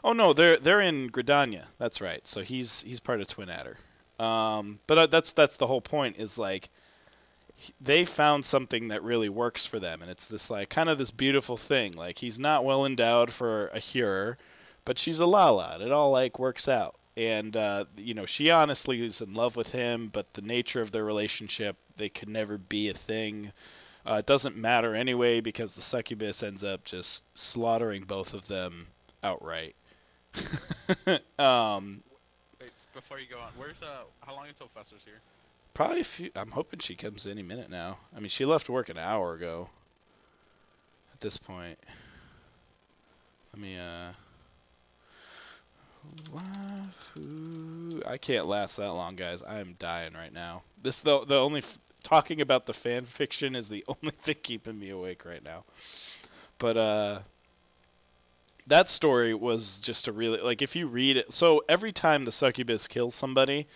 Oh no, they're in Gridania. That's right. So he's part of Twin Adder. But that's the whole point. Is like they found something that really works for them, and it's this like kind of this beautiful thing. Like he's not well endowed for a hearer, but she's a Lala, and it all like works out. And you know, she honestly is in love with him, but the nature of their relationship, they could never be a thing. It doesn't matter anyway because the succubus ends up just slaughtering both of them outright. um, Wait, before you go on, where's how long until Fester's here? Probably a few. I'm hoping she comes any minute now. I mean, she left work an hour ago. At this point, let me I can't last that long, guys. I am dying right now. This the only talking about the fan fiction is the only thing keeping me awake right now. But that story was just a really like if you read it. So every time the succubus kills somebody,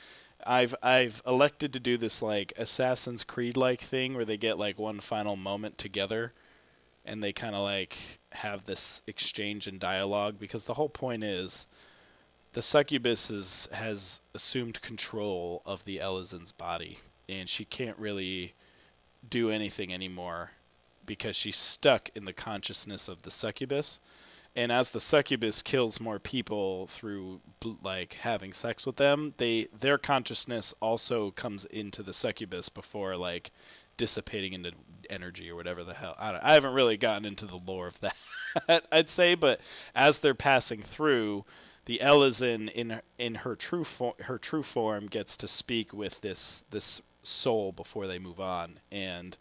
I've elected to do this like Assassin's Creed like thing where they get like one final moment together and they kind of like have this exchange and dialogue because the whole point is the succubus has assumed control of the Elysian's body and she can't really do anything anymore because she's stuck in the consciousness of the succubus. And as the succubus kills more people through like having sex with them, their consciousness also comes into the succubus before like dissipating into energy or whatever the hell. I haven't really gotten into the lore of that, I'd say, but as they're passing through, the Elysian in her true form gets to speak with this soul before they move on, and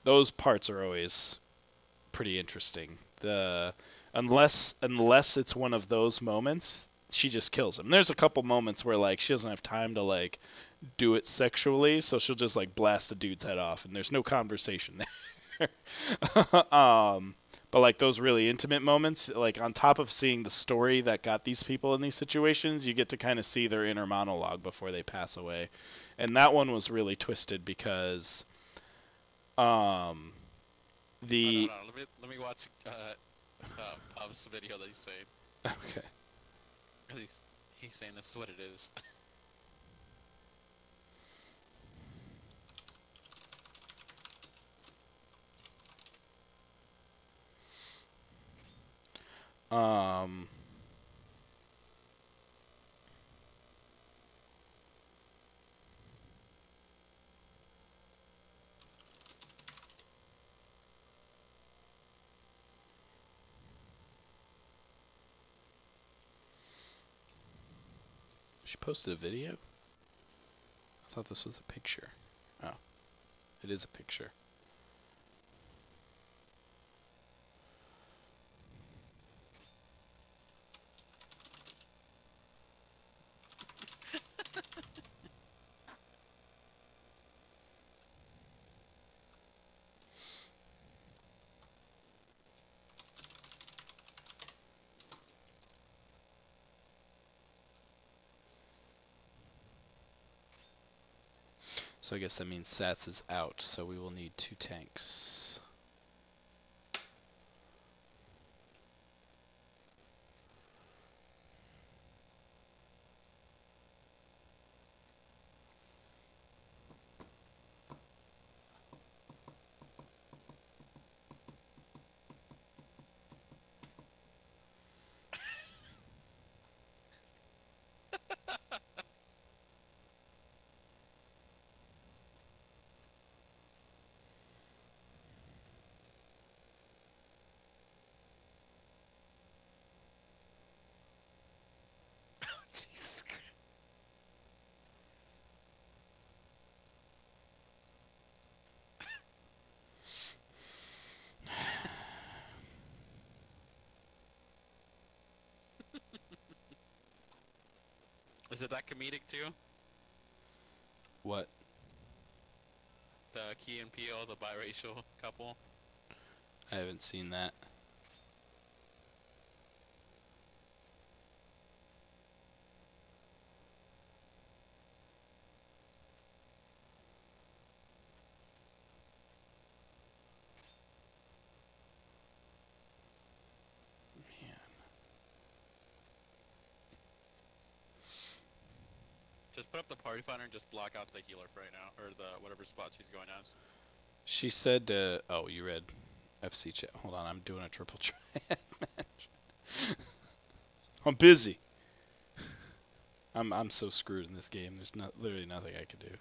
those parts are always pretty interesting. Unless it's one of those moments, she just kills him. There's a couple moments where like she doesn't have time to like do it sexually, so she'll just like blast a dude's head off, and there's no conversation there. But like those really intimate moments, like on top of seeing the story that got these people in these situations, you get to kind of see their inner monologue before they pass away, and that one was really twisted because the No. Let me watch Bob's video that he's saying. okay. At least he's saying that's what it is. Um, she posted a video? I thought this was a picture. Oh, it is a picture. So I guess that means Sats is out, so we will need 2 tanks. Jesus Christ. Is it that comedic too? What? The Key and Peele, the biracial couple? I haven't seen that. put up the party finder and just block out the healer for right now, or the whatever spot she's going as. She said, oh, you read FC chat. Hold on, I'm doing a triple triad match. I'm busy. I'm so screwed in this game. There's literally nothing I can do.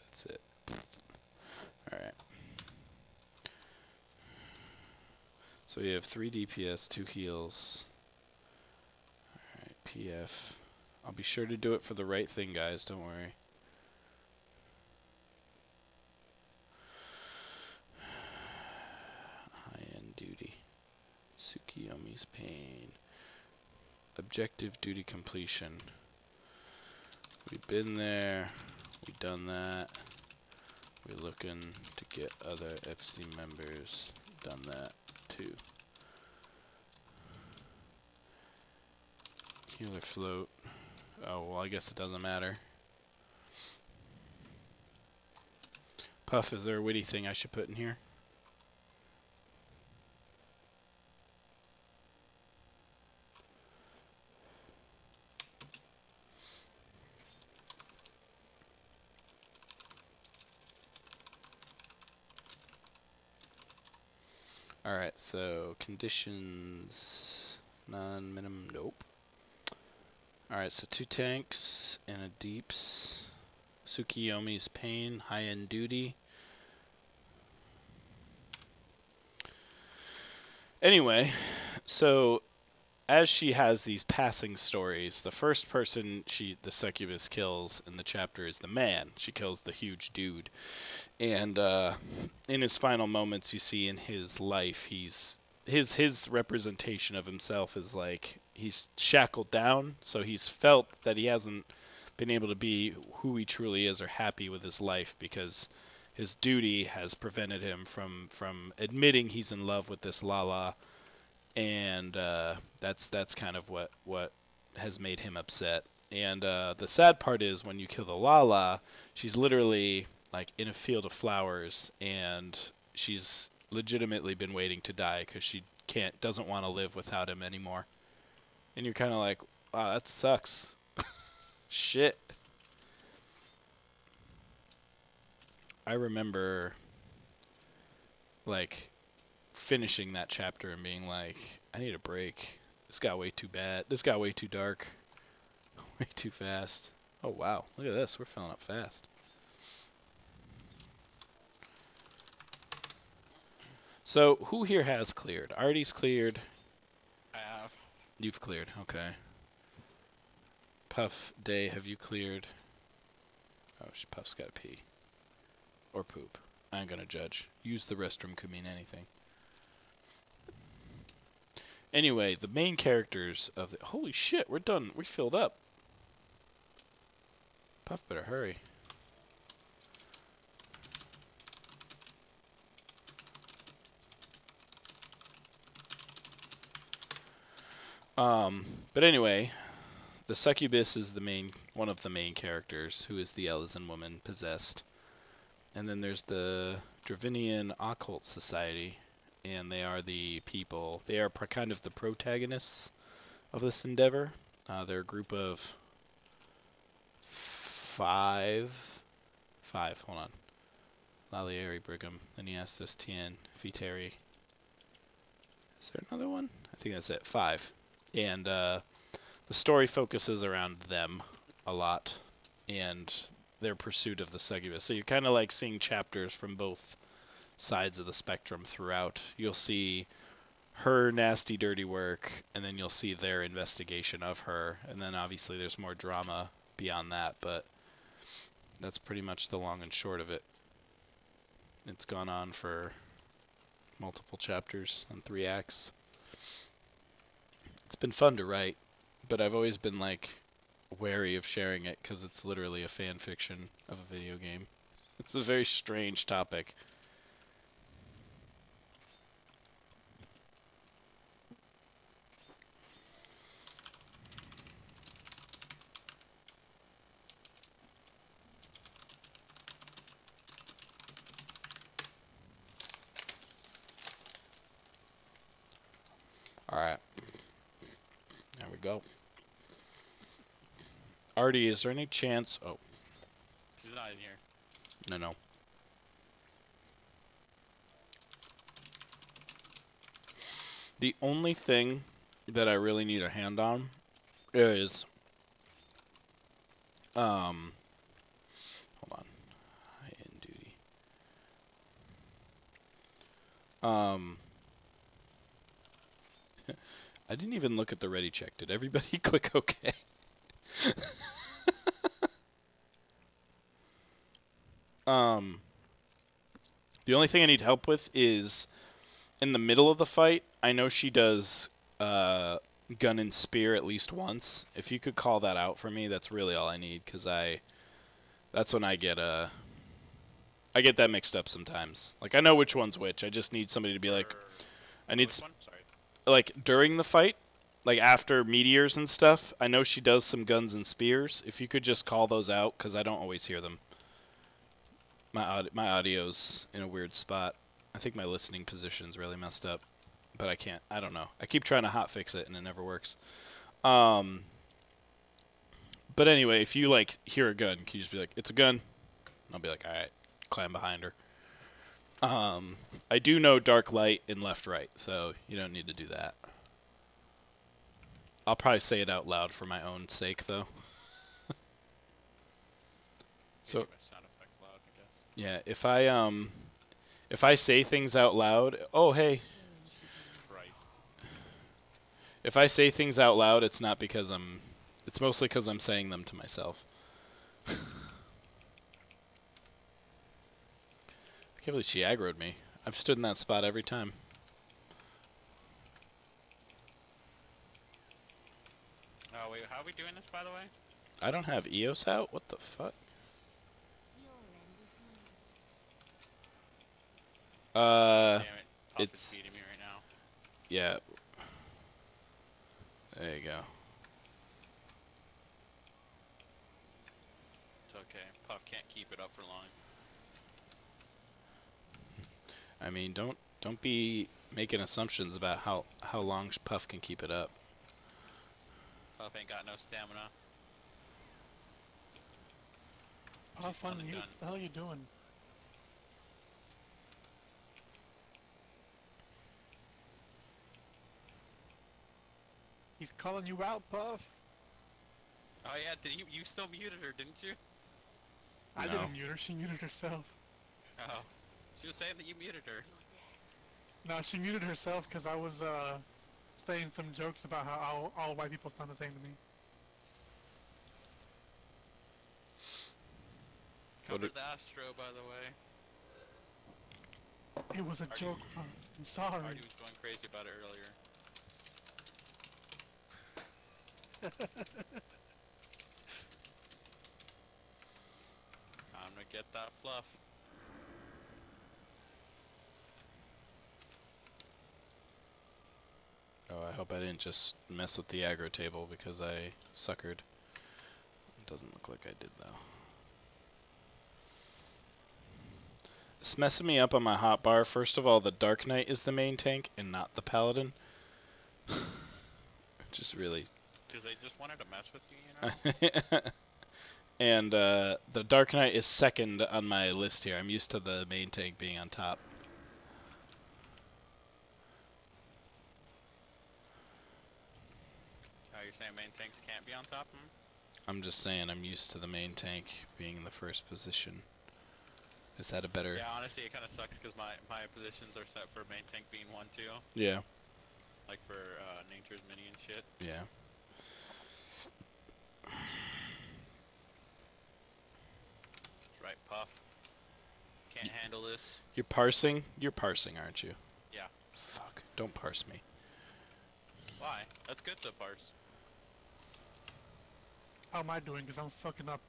That's it. Alright. So we have 3 DPS, 2 heals. Alright, PF. I'll be sure to do it for the right thing, guys. Don't worry. High-end duty. Tsukiyomi's pain. Objective duty completion. We've been there. We've done that. We're looking to get other FC members. Done that too. Healer float. Oh, well, I guess it doesn't matter. Puff, is there a witty thing I should put in here? Alright, so conditions, non-minimum, nope. Alright, so 2 tanks and a deeps. Tsukiyomi's pain, high-end duty. Anyway, so as she has these passing stories, the first person the succubus kills in the chapter is the man. She kills the huge dude. And in his final moments, you see in his life, his representation of himself is like he's shackled down. So he's felt that he hasn't been able to be who he truly is or happy with his life because his duty has prevented him from admitting he's in love with this Lala. And that's kind of what has made him upset. And the sad part is when you kill the Lala, she's literally like in a field of flowers, and she's legitimately been waiting to die because she doesn't want to live without him anymore. And you're kind of like, wow, that sucks. Shit. I remember like finishing that chapter and being like, I need a break. This got way too bad. This got way too dark. Way too fast. Oh wow, look at this. We're filling up fast. So, who here has cleared? Artie's cleared. I have. You've cleared, okay. Puff, Day, have you cleared? Oh, Puff's gotta pee. Or poop. I ain't gonna judge. Use the restroom could mean anything. Anyway, the main characters of the... Holy shit, we're done. We filled up. Puff better hurry. But anyway, the succubus is one of the main characters, who is the Elysian woman possessed. And then there's the Dravinian Occult Society, and they are the people. They are kind of the protagonists of this endeavor. They're a group of five. Hold on. Lalieri, Brigham, Eniastus, Tien, Viteri. Is there another one? I think that's it. 5. And the story focuses around them a lot and their pursuit of the succubus. So you're kind of like seeing chapters from both sides of the spectrum throughout. You'll see her nasty, dirty work, and then you'll see their investigation of her. And then obviously there's more drama beyond that, but that's pretty much the long and short of it. It's gone on for multiple chapters and 3 acts. It's been fun to write, but I've always been like wary of sharing it because it's literally a fan fiction of a video game. It's a very strange topic. Alright. There we go. Artie, is there any chance? Oh, She's not in here. no. The only thing that I really need a hand on is, hold on, high end duty. I didn't even look at the ready check. Did everybody click OK? The only thing I need help with is in the middle of the fight. I know she does gun and spear at least once. If you could call that out for me, that's really all I need, because that's when I get that mixed up sometimes. Like, I know which one's which. I just need somebody to be like, I need Which one? Sorry. like during the fight, like after meteors and stuff. I know she does some guns and spears. If you could just call those out, because I don't always hear them. My audio's in a weird spot. I think my listening position's really messed up, but I can't. I don't know. I keep trying to hotfix it and it never works. But anyway, if you like hear a gun, can you just be like, "It's a gun"? I'll be like, "All right," climb behind her. I do know dark light and left right, so you don't need to do that. I'll probably say it out loud for my own sake, though. So Keep my sound effects loud, I guess. yeah, if I say things out loud, oh hey. Christ. If I say things out loud, it's not because it's mostly because I'm saying them to myself. I can't believe she aggroed me. I've stood in that spot every time. Oh wait, how are we doing this, by the way? I don't have EOS out? What the fuck? Damn it. Puff is It's... beating me right now. Yeah. There you go. It's okay. Puff can't keep it up for long. I mean, don't be making assumptions about how long Puff can keep it up. Puff ain't got no stamina. Puff, On the unmute. gun. What the hell are you doing? He's calling you out, Puff. Oh yeah, you still muted her, didn't you? I No. didn't mute her. She muted herself. Oh. She was saying that you muted her. No, she muted herself because I was saying some jokes about how all white people sound the same to me. Covered the Astro, by the way. It was a Artie- joke, Puff. I'm sorry. Artie was going crazy about it earlier. Time to get that fluff. Oh, I hope I didn't just mess with the aggro table because I suckered. It doesn't look like I did, though. It's messing me up on my hotbar. First of all, the Dark Knight is the main tank and not the Paladin. Just really... Because they just wanted to mess with you, you know? And the Dark Knight is second on my list here. I'm used to the main tank being on top. Oh, you're saying main tanks can't be on top of them? I'm just saying I'm used to the main tank being in the first position. Is that a better... Yeah, honestly, it kind of sucks because my positions are set for main tank being 1-2. Yeah, Like for Nature's Mini and shit. yeah. That's right, Puff. Can't handle this. You're parsing? You're parsing, aren't you? Yeah. Fuck. Don't parse me. Why? That's good to parse. How am I doing? Because I'm fucking up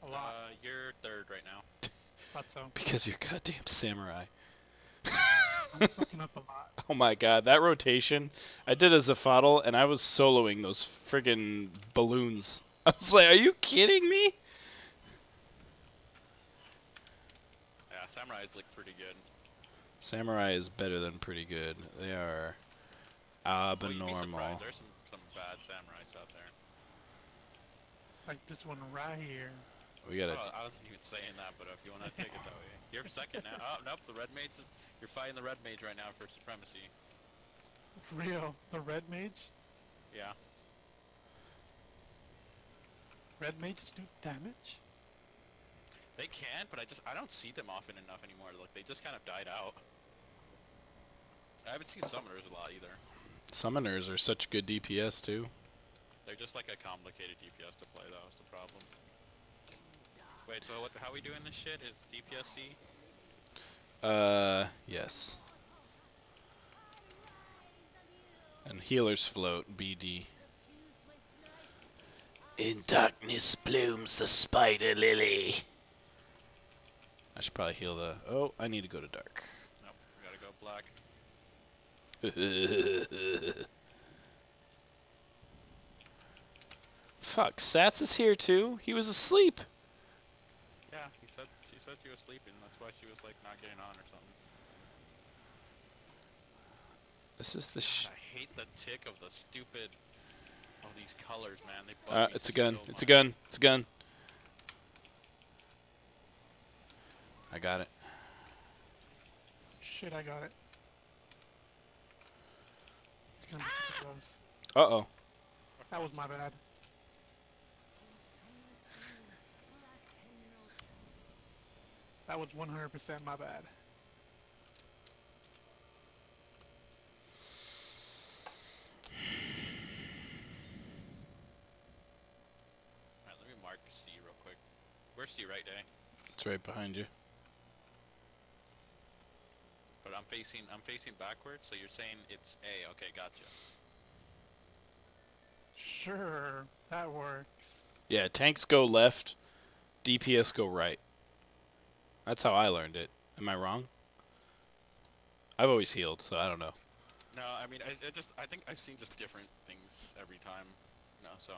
a lot. You're third right now. Thought so. Because you're goddamn samurai. I'm fucking up a lot. Oh my god, that rotation. I did a Zafatl and I was soloing those friggin' balloons. I was like, are you kidding me? Yeah, Samurais look pretty good. Samurai is better than pretty good. They are Well, you'd be abnormal. surprised. There's some bad Samurais out there. Like this one right here. We gotta. Oh, I wasn't even saying that, but if you want to take it that way. You're second now. Oh, nope, the red mage is... You're fighting the red mage right now for supremacy. Real. The red mage? Yeah. Red mages do damage? They can, but I don't see them often enough anymore. Like, they just kind of died out. I haven't seen summoners a lot either. Summoners are such good DPS too. They're just like a complicated DPS to play, though, is the problem. Wait, so how are we doing this shit? Is DPSC? Yes. And healers float, BD. In darkness blooms the spider lily. I should probably heal the... Oh, I need to go to dark. Nope, we gotta go black. Fuck, Sats is here too. He was asleep. Yeah, she said she was sleeping. That's why she was like not getting on or something. This is the God, I hate the tick of the stupid of these colors, man. They bug me it's a gun. so It's a much. gun. It's a gun. I got it. Shit, I got it. It's gonna be super close. Uh-oh. That was my bad. That was 100% my bad. Alright, let me mark C real quick. Where's C right, Day? It's right behind you. But I'm facing backwards, so you're saying it's A. Okay, gotcha. Sure, that works. Yeah, tanks go left, DPS go right. That's how I learned it. Am I wrong? I've always healed, so I don't know. No, I mean, I think I've seen just different things every time. No, so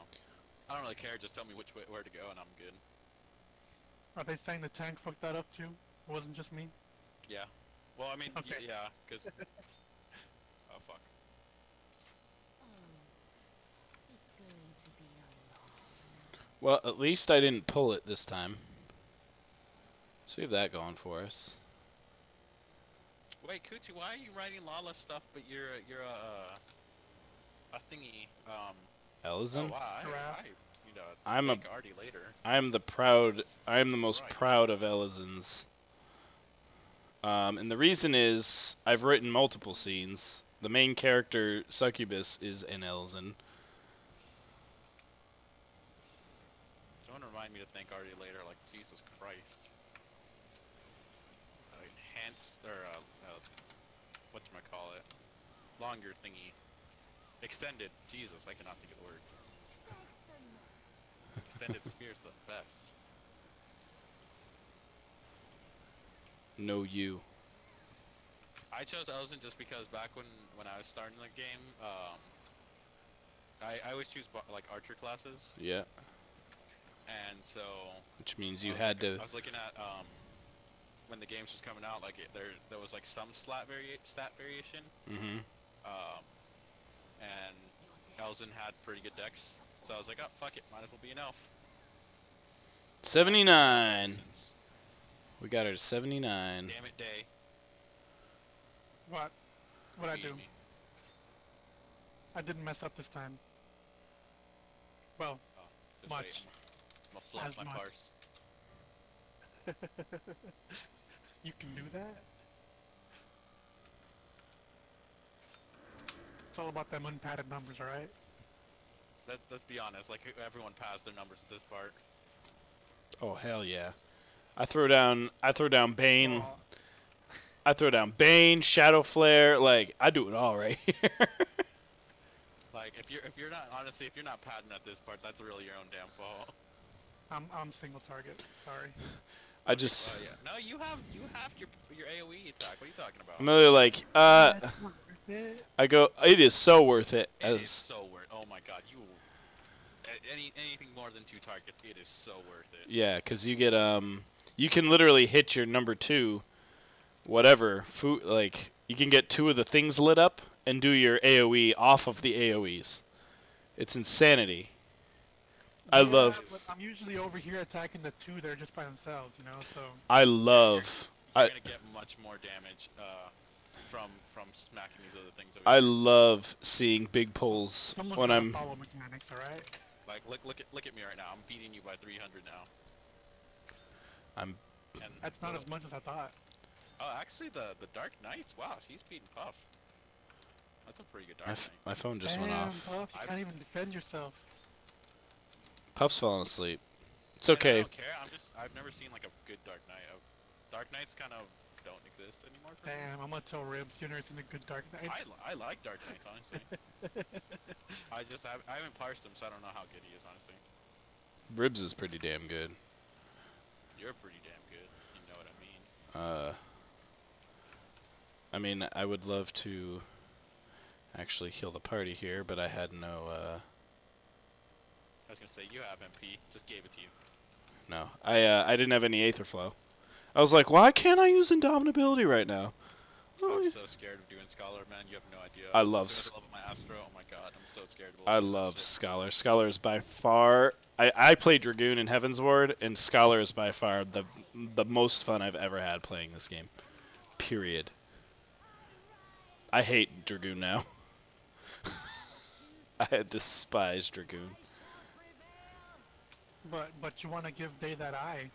I don't really care. Just tell me which way, where to go, and I'm good. Are they saying the tank fucked that up too? It wasn't just me? Yeah. Well, I mean, Okay. yeah, because. Oh fuck. Well, at least I didn't pull it this time. So we have that going for us. Wait, Kuchi, why are you writing lawless stuff, but you're a thingy? Elizon? Oh, why? Giraffe. You know, I'm a- make Artie later. I am the most Right. proud of Elizons. And the reason is, I've written multiple scenes. The main character, Succubus, is an Elizon. Don't remind me to thank Artie later, like, Jesus Christ. Enhanced, or, whatchamacallit. Longer thingy. Extended. Jesus, I cannot think of the word. Extended Spear's the best. No you. I chose Elzen just because back when I was starting the game, I always choose like archer classes, Yeah. and so Which means you I was had looking- to... I was looking at when the game's just coming out, like there was like some stat variation, Mm-hmm. and Elzen had pretty good decks, so I was like, oh fuck it, might as well be an elf. 79. We got her to 79. Damn it, Day. What? What'd I do? Beat me. I didn't mess up this time. Well, Just much. wait, I'm gonna flop As my much. parse. you can do that? It's all about them unpadded numbers, alright? Let's be honest, like everyone passed their numbers at this part. Oh, hell yeah. I throw down Bane. Oh, I throw down Bane, Shadow Flare, like, I do it all right here. Like if you're not honestly if you're not padding at this part, that's really your own damn fault. I'm single target. Sorry. I just... Yeah. No, you have your AOE attack. What are you talking about? I'm literally like, That's not worth it. I go, it is so worth it. It is As so worth. Oh my god, anything more than 2 targets, it is so worth it. Yeah, because you get, you can literally hit your number 2, whatever, food, like, you can get 2 of the things lit up and do your AoE off of the AoEs. It's insanity. I Yeah, love, but I'm usually over here attacking the two that are just by themselves, you know. So I love, You're I, gonna get much more damage from smacking these other things over I here. love seeing big pulls someone's when gotta I'm. follow mechanics, all right? Like look at me right now. I'm beating you by 300 now. I'm. And That's not as much as I thought. Oh, actually the Dark Knights. Wow, he's beating Puff. That's a pretty good Dark Knight. My phone just Damn, went off. Puff, you can't even defend yourself. Puff's falling asleep. It's And I okay. don't care. I've never seen like a good Dark Knight. Dark Knights kind of don't exist anymore for me. Damn, I'm gonna tell Ribs, you're never seen a good Dark Knight. I like Dark Knights, honestly. I haven't parsed him, so I don't know how good he is, honestly. Ribs is pretty damn good. You're pretty damn good. You know what I mean. I mean, I would love to actually heal the party here, but I had no, I was gonna say you have MP. Just gave it to you. no. I didn't have any Aether Flow. I was like, why can't I use Indomitability right now? I'm so scared of doing Scholar, man. You have no idea. I love As soon as I level my Astro, oh my god, I'm so scared of I love Scholar. Scholar is by far. I play Dragoon in Heaven's Ward, and Scholar is by far the most fun I've ever had playing this game. Period. I hate Dragoon now. I despise Dragoon. But you wanna give Day that eye.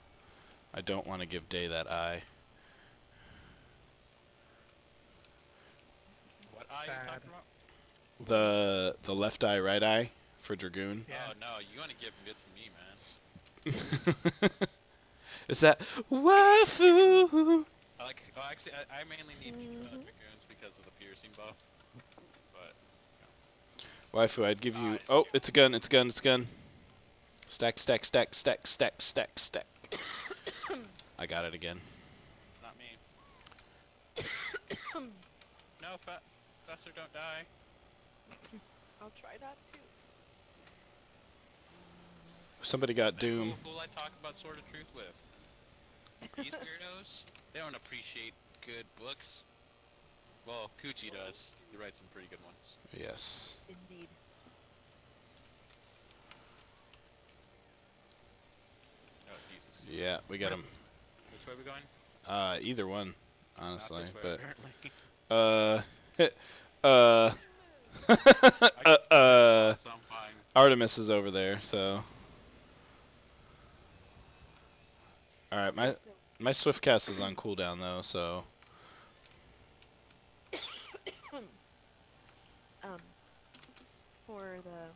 I don't want to give Day that eye. What eye you Sad. talking about? The left eye, right eye for Dragoon. Yeah. Oh no, you wanna give it to me, man. Is that waifu? Oh, actually, I mainly need Dragoons because of the piercing buff. But Waifu, I'd give you. Nice. Oh, it's a gun! It's a gun! It's a gun! Stack, stack, stack, stack, stack, stack, stack. I got it again. not me. No, Fester, don't die. I'll try not to. Somebody got Doom. Who will I talk about Sword of Truth with? These weirdos? They don't appreciate good books. Well, Kuchi does. He writes some pretty good ones. Yes. Indeed. Oh, Jesus. Yeah, we got him. Which way are we going? Either one, Not honestly, this way, but apparently. So I'm fine. Artemis is over there, so. All right, my swift cast is on cooldown though, so. For the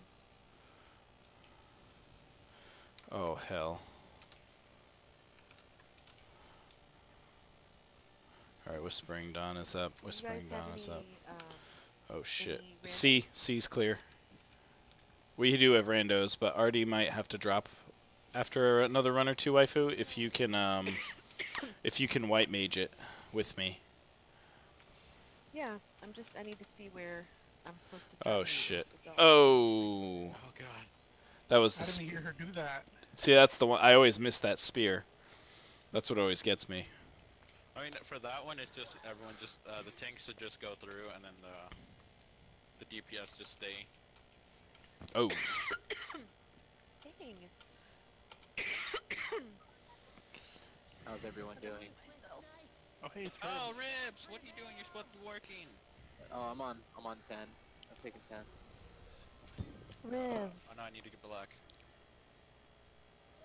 Oh hell. All right, Whispering Dawn is up. Whispering Dawn is up. Oh shit. any C's clear. We do have randos, but Artie might have to drop after another run or two, waifu. If you can white mage it with me. Yeah, I need to see where I'm supposed to Oh go. shit. Go. Oh, Oh god. that was I the. didn't hear her do that. See, that's the one. I always miss that spear. That's what always gets me. I mean, for that one, it's just everyone just the tanks should just go through, and then the DPS just stay. Oh, Dang. How's everyone doing? Oh hey, it's Oh, Ribs. Ribs, what are you doing? You're supposed to be working. Oh, I'm on 10. I'm taking 10. Ribs. Oh no, I need to get black.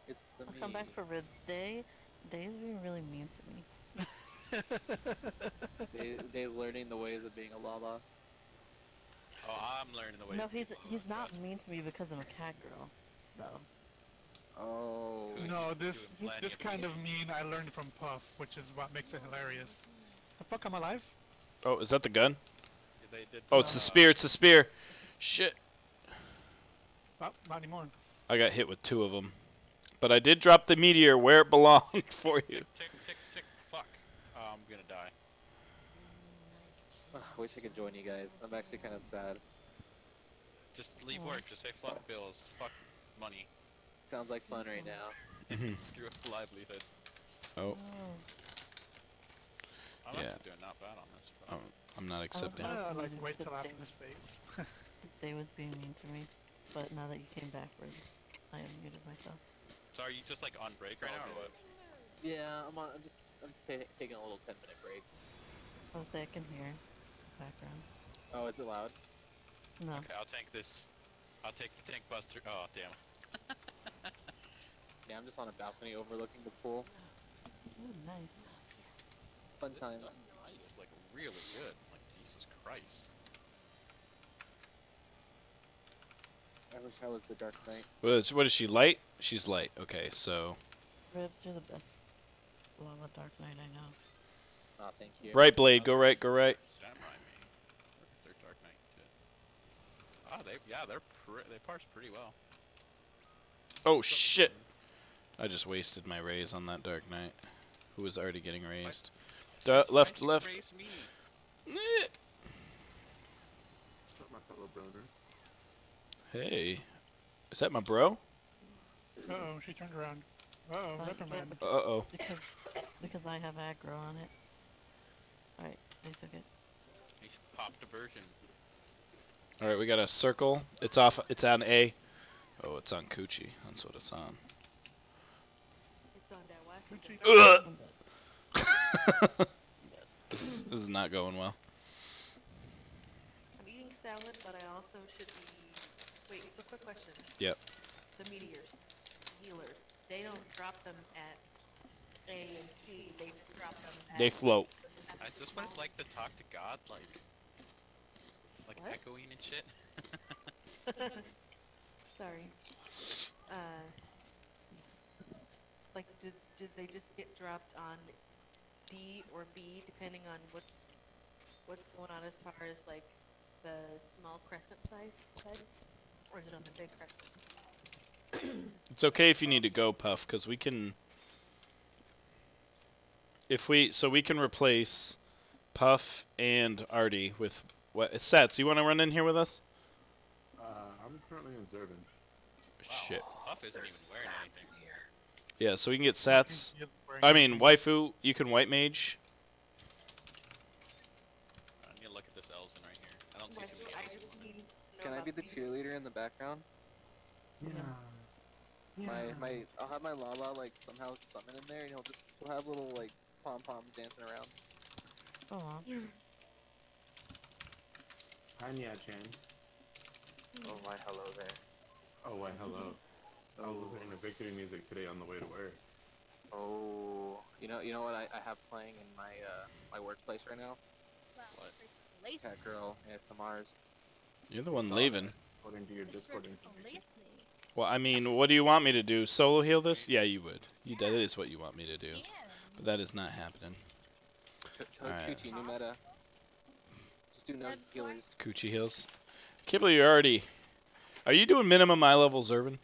It's I'll me. come back for Ribs. Day's being really mean to me. Dave's learning the ways of being a Lala. Oh, I'm learning the ways. No, to be he's Lala, not trust. mean to me because I'm a cat girl, though. Oh. Good. No, Doing this plenty of kind of things. mean I learned from Puff, which is what makes it hilarious. The fuck, I'm alive? oh, is that the gun? They did, Oh, it's the spear. It's the spear. Shit. Oh, not anymore. I got hit with 2 of them, but I did drop the meteor where it belonged for you. Tick, tick, tick, fuck. Oh, I'm gonna die. I wish I could join you guys. I'm actually kind of sad. Just leave work. Just say fuck bills. Fuck money. Sounds like fun right now. Screw up the livelihood. Oh, I'm Yeah. actually doing not bad on this. but- Oh. I'm not accepting. I was Like, wondering wait if till after Day this was- phase. Day was being mean to me, but now that you came back, Ribs. I unmuted myself. So are you just like on break right all now or what? Yeah, I'm just taking a little 10-minute break. I'll say I can hear background. Oh, is it loud? No. Okay, I'll tank this. I'll take the tank buster. Oh damn. Yeah, I'm just on a balcony overlooking the pool. Ooh, nice. Fun This times. Dark Knight is like really good. Like Jesus Christ. I wish I was the Dark Knight. What is she, light? She's light. Okay, so... Ribs are the best Lava Dark Knight I know. Oh, thank you. Bright Blade, go right, go right. Samurai me. Where's their Dark Knight kit? Oh, they parse pretty well. Oh, shit! I just wasted my raise on that Dark Knight, who was already getting raised. Left, Why'd you left. raise me? Eh. What's up, my fellow brother? Hey. Is that my bro? Uh-oh, she turned around. Uh-oh, Yeah, reprimand. Uh-oh. because I have aggro on it. Alright, they took it. He popped a version. Alright, we got a circle. It's off. It's on A. Oh, it's on Coochie. That's what it's on. It's on that west. Gucci. Ugh! I'm dead. This is not going well. I'm eating salad, but I also should be. Wait, so quick question. Yep. The meteors, healers, they don't drop them at A and C, they drop them at. They float. at Is the this what it's small- like to talk to God? Like What? echoing and shit? Sorry. Like, did they just get dropped on D or B, depending on what's going on as far as like the small crescent side, or is it on the big crescent? It's okay if you need to go, Puff, because we can... So we can replace Puff and Artie with... What? Sets, you want to run in here with us? I'm currently observing. Shit. Puff isn't even wearing anything. Yeah, so we can get Sets. He is wearing I mean, anything. Waifu, you can White Mage. I need to look at this Elzen right here. I don't see Like, too many I Elzen. just need to know Can I about be the meteors. cheerleader in the background? Yeah. I'll have my Lala like somehow summon in there, and he'll have little like pom poms dancing around. Aw. Hi, Nia-chan. Oh my, hello there. Oh, why, hello. I was listening to victory music today on the way to work. Oh, you know what I have playing in my my workplace right now? What? Release Cat Girl ASMRs. You're the one Saw leaving. that According to your me. Discord information. Release me. Well, I mean, what do you want me to do? Solo heal this? Yeah, you would. That is what you want me to do. Yeah. But that is not happening. Alright. Coochie, new meta. Just do no That's healers. Coochie heals. Can't believe you're already... Are you doing minimum eye level, Zervin?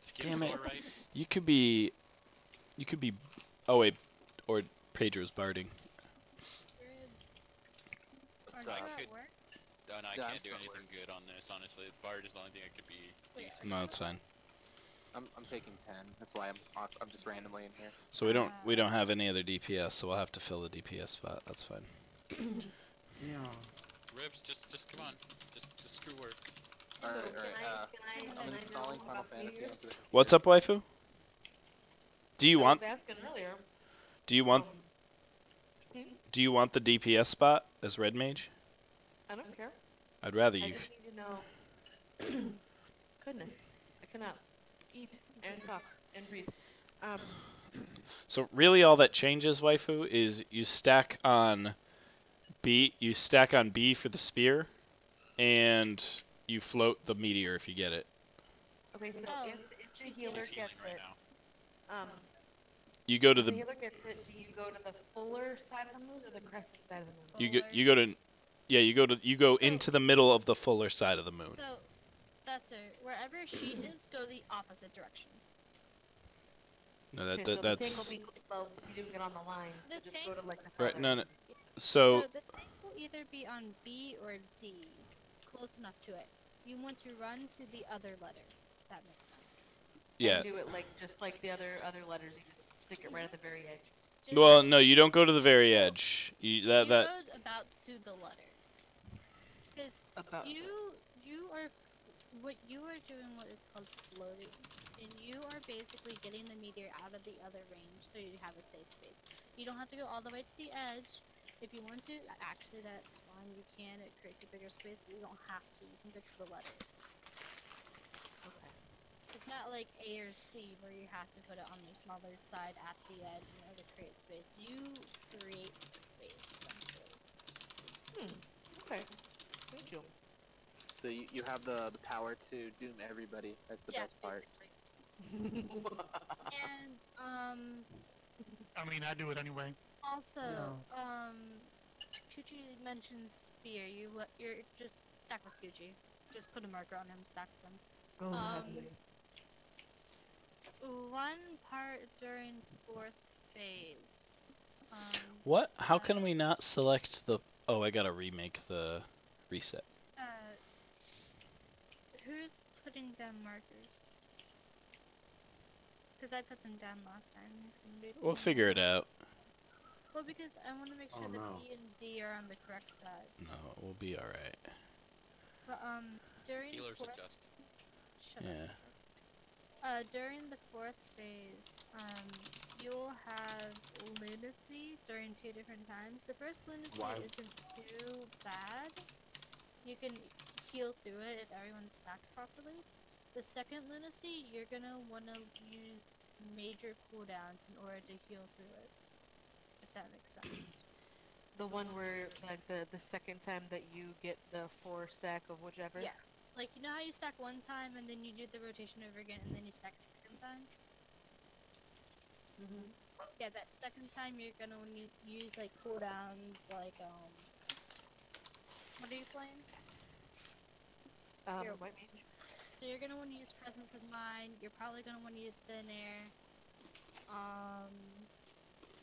Skin Damn it. sore, right? You could be... Oh, wait. Or Pedro's barding. Ribs. What's Aren't up? you I at could- work? Oh, no, I Yeah, I'm can't do still at anything good on this, honestly. Bard is the only thing I could be Wait, decent. No, that's fine. I'm taking 10. That's why I'm just randomly in here. So we don't have any other DPS, so we'll have to fill the DPS spot. That's fine. Yeah. Ribs, just come on. Just screw work. Alright, So alright. can I I'm know installing Final about Fantasy meteors? onto the What's up, waifu? Do you I want was asking earlier. do you want Hmm? do you want the DPS spot as red mage? I don't care. I'd rather I you. just need to know. Goodness, I cannot eat and talk and breathe. So really, all that changes, waifu, is you stack on B. You stack on B for the spear, and you float the meteor if you get it. Okay, so Oh, if the she's healer He's healing gets right it, now. You go to if the the healer gets it, do you go to the fuller side of the moon or the crescent side of the moon? you go to yeah you go So- into the middle of the fuller side of the moon. So, that's it. Wherever she is, go the opposite direction. No, Okay, so that's the tank will be well, you do get on the line. The so just tank- go to like the right. farther No, no. end. So The tank will either be on B or D, close enough to it. You want to run to the other letter. That makes sense. yeah. And do it like just like the other letters. You just stick it right at the very edge. Just Well, no, you don't go to the very edge. You you that go about to the letter. Because About you are what you are doing what is called floating, and you are basically getting the meteor out of the other range so you have a safe space. You don't have to go all the way to the edge. If you want to, actually that's fine, you can. It creates a bigger space, but you don't have to. You can go to the letter. Okay. It's not like A or C where you have to put it on the smaller side at the edge in order to create space. You create the space, essentially. Okay. Thank you. So you have the power to doom everybody. That's the Yeah, best part. basically. And, I mean, I do it anyway. also, No. Kuchi mentions spear. You're just stack with Kuchi. Just put a marker on him, stack with him. Oh, Um, heavenly. One part during 4th phase. What? How can we not select the... Oh, I gotta remake the reset. Who's putting down markers? Because I put them down last time. Who's gonna be We'll putting figure it them? out. Well, because I want to make sure Oh, that no. E and D are on the correct sides. No, we'll be alright. But during Healers fourth, adjust. shut Yeah. up. During the 4th phase, you'll have lunacy during 2 different times. The first lunacy Why? isn't too bad. You can heal through it if everyone's stacked properly. The second lunacy, you're gonna want to use major cooldowns in order to heal through it. If that makes sense. The one where, like, the second time that you get the 4 stack of whichever? Yes. Like, you know how you stack one time and then you do the rotation over again and then you stack the second time? Mm-hmm. Yeah, that second time you're gonna need use like cooldowns, like what are you playing? Here. White mage. So you're gonna want to use Presence of Mind. You're probably gonna want to use Thin Air.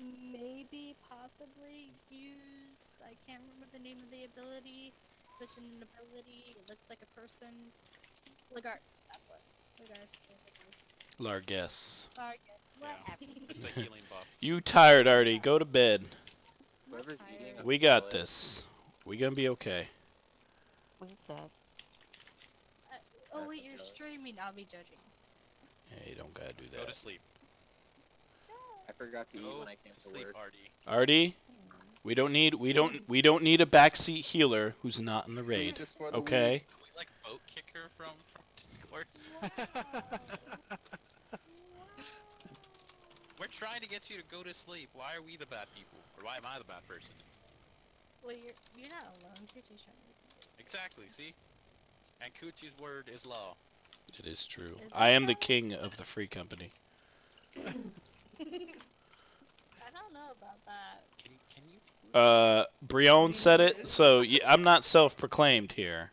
Maybe possibly use. I can't remember the name of the ability. If it's an ability, it looks like a person. Lagarce. That's what. Lagarce. Largess. Lagarce. Whatever. It's the healing buff. You tired, Artie. Go to bed. Whoever's Tired. eating them, We got this. We gonna be okay. Wait, that. Oh That's wait, a you're joke. streaming. I'll be judging. Yeah, you don't gotta do Go to that. sleep. I forgot to eat Go when I came to to sleep, work. Artie. Artie, we don't need a backseat healer who's not in the raid. Just for the Okay? week. Can we like boat kicker from Discord? We're trying to get you to go to sleep. Why are we the bad people? Or why am I the bad person? Well, you're not alone. Kuchi's trying to make you guys. Exactly, see? And Kuchi's word is law. It is true. Is I it am the though? king of the free company. I don't know about that. Can you? Brion said it, so I'm not self-proclaimed here.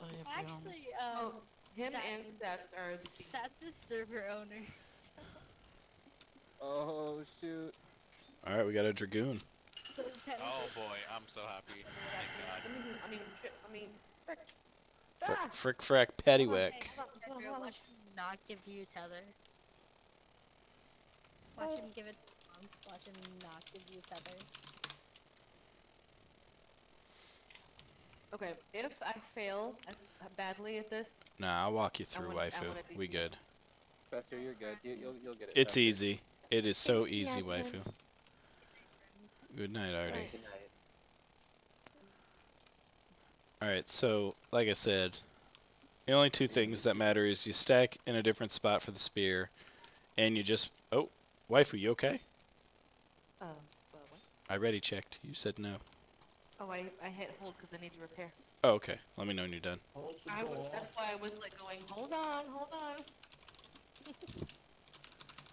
Oh, yeah, Actually, Oh, him that and is- Stats are the key. Sats is server owners. Oh shoot. Alright, we got a Dragoon. So Oh technically- boy, I'm so happy. Thank God. Frick frack paddywhack. Hey, Pedro, watch him not give you tether. Watch him give it to mom. Watch him not give you tether. Okay, if I fail badly at this, Nah, I'll walk you through, wanna- I waifu. wanna be We here. good. Fester, you're good. You'll get it. It's Fester. easy. It is so easy, Yeah, waifu. Good night, Artie. Good night. Alright, so, like I said, the only two things that matter is you stack in a different spot for the spear, and you just... Oh, waifu, you okay? what? I ready checked. You said no. Oh, I hit hold because I need to repair. Oh, okay. Let me know when you're done. That's why I was like going, hold on.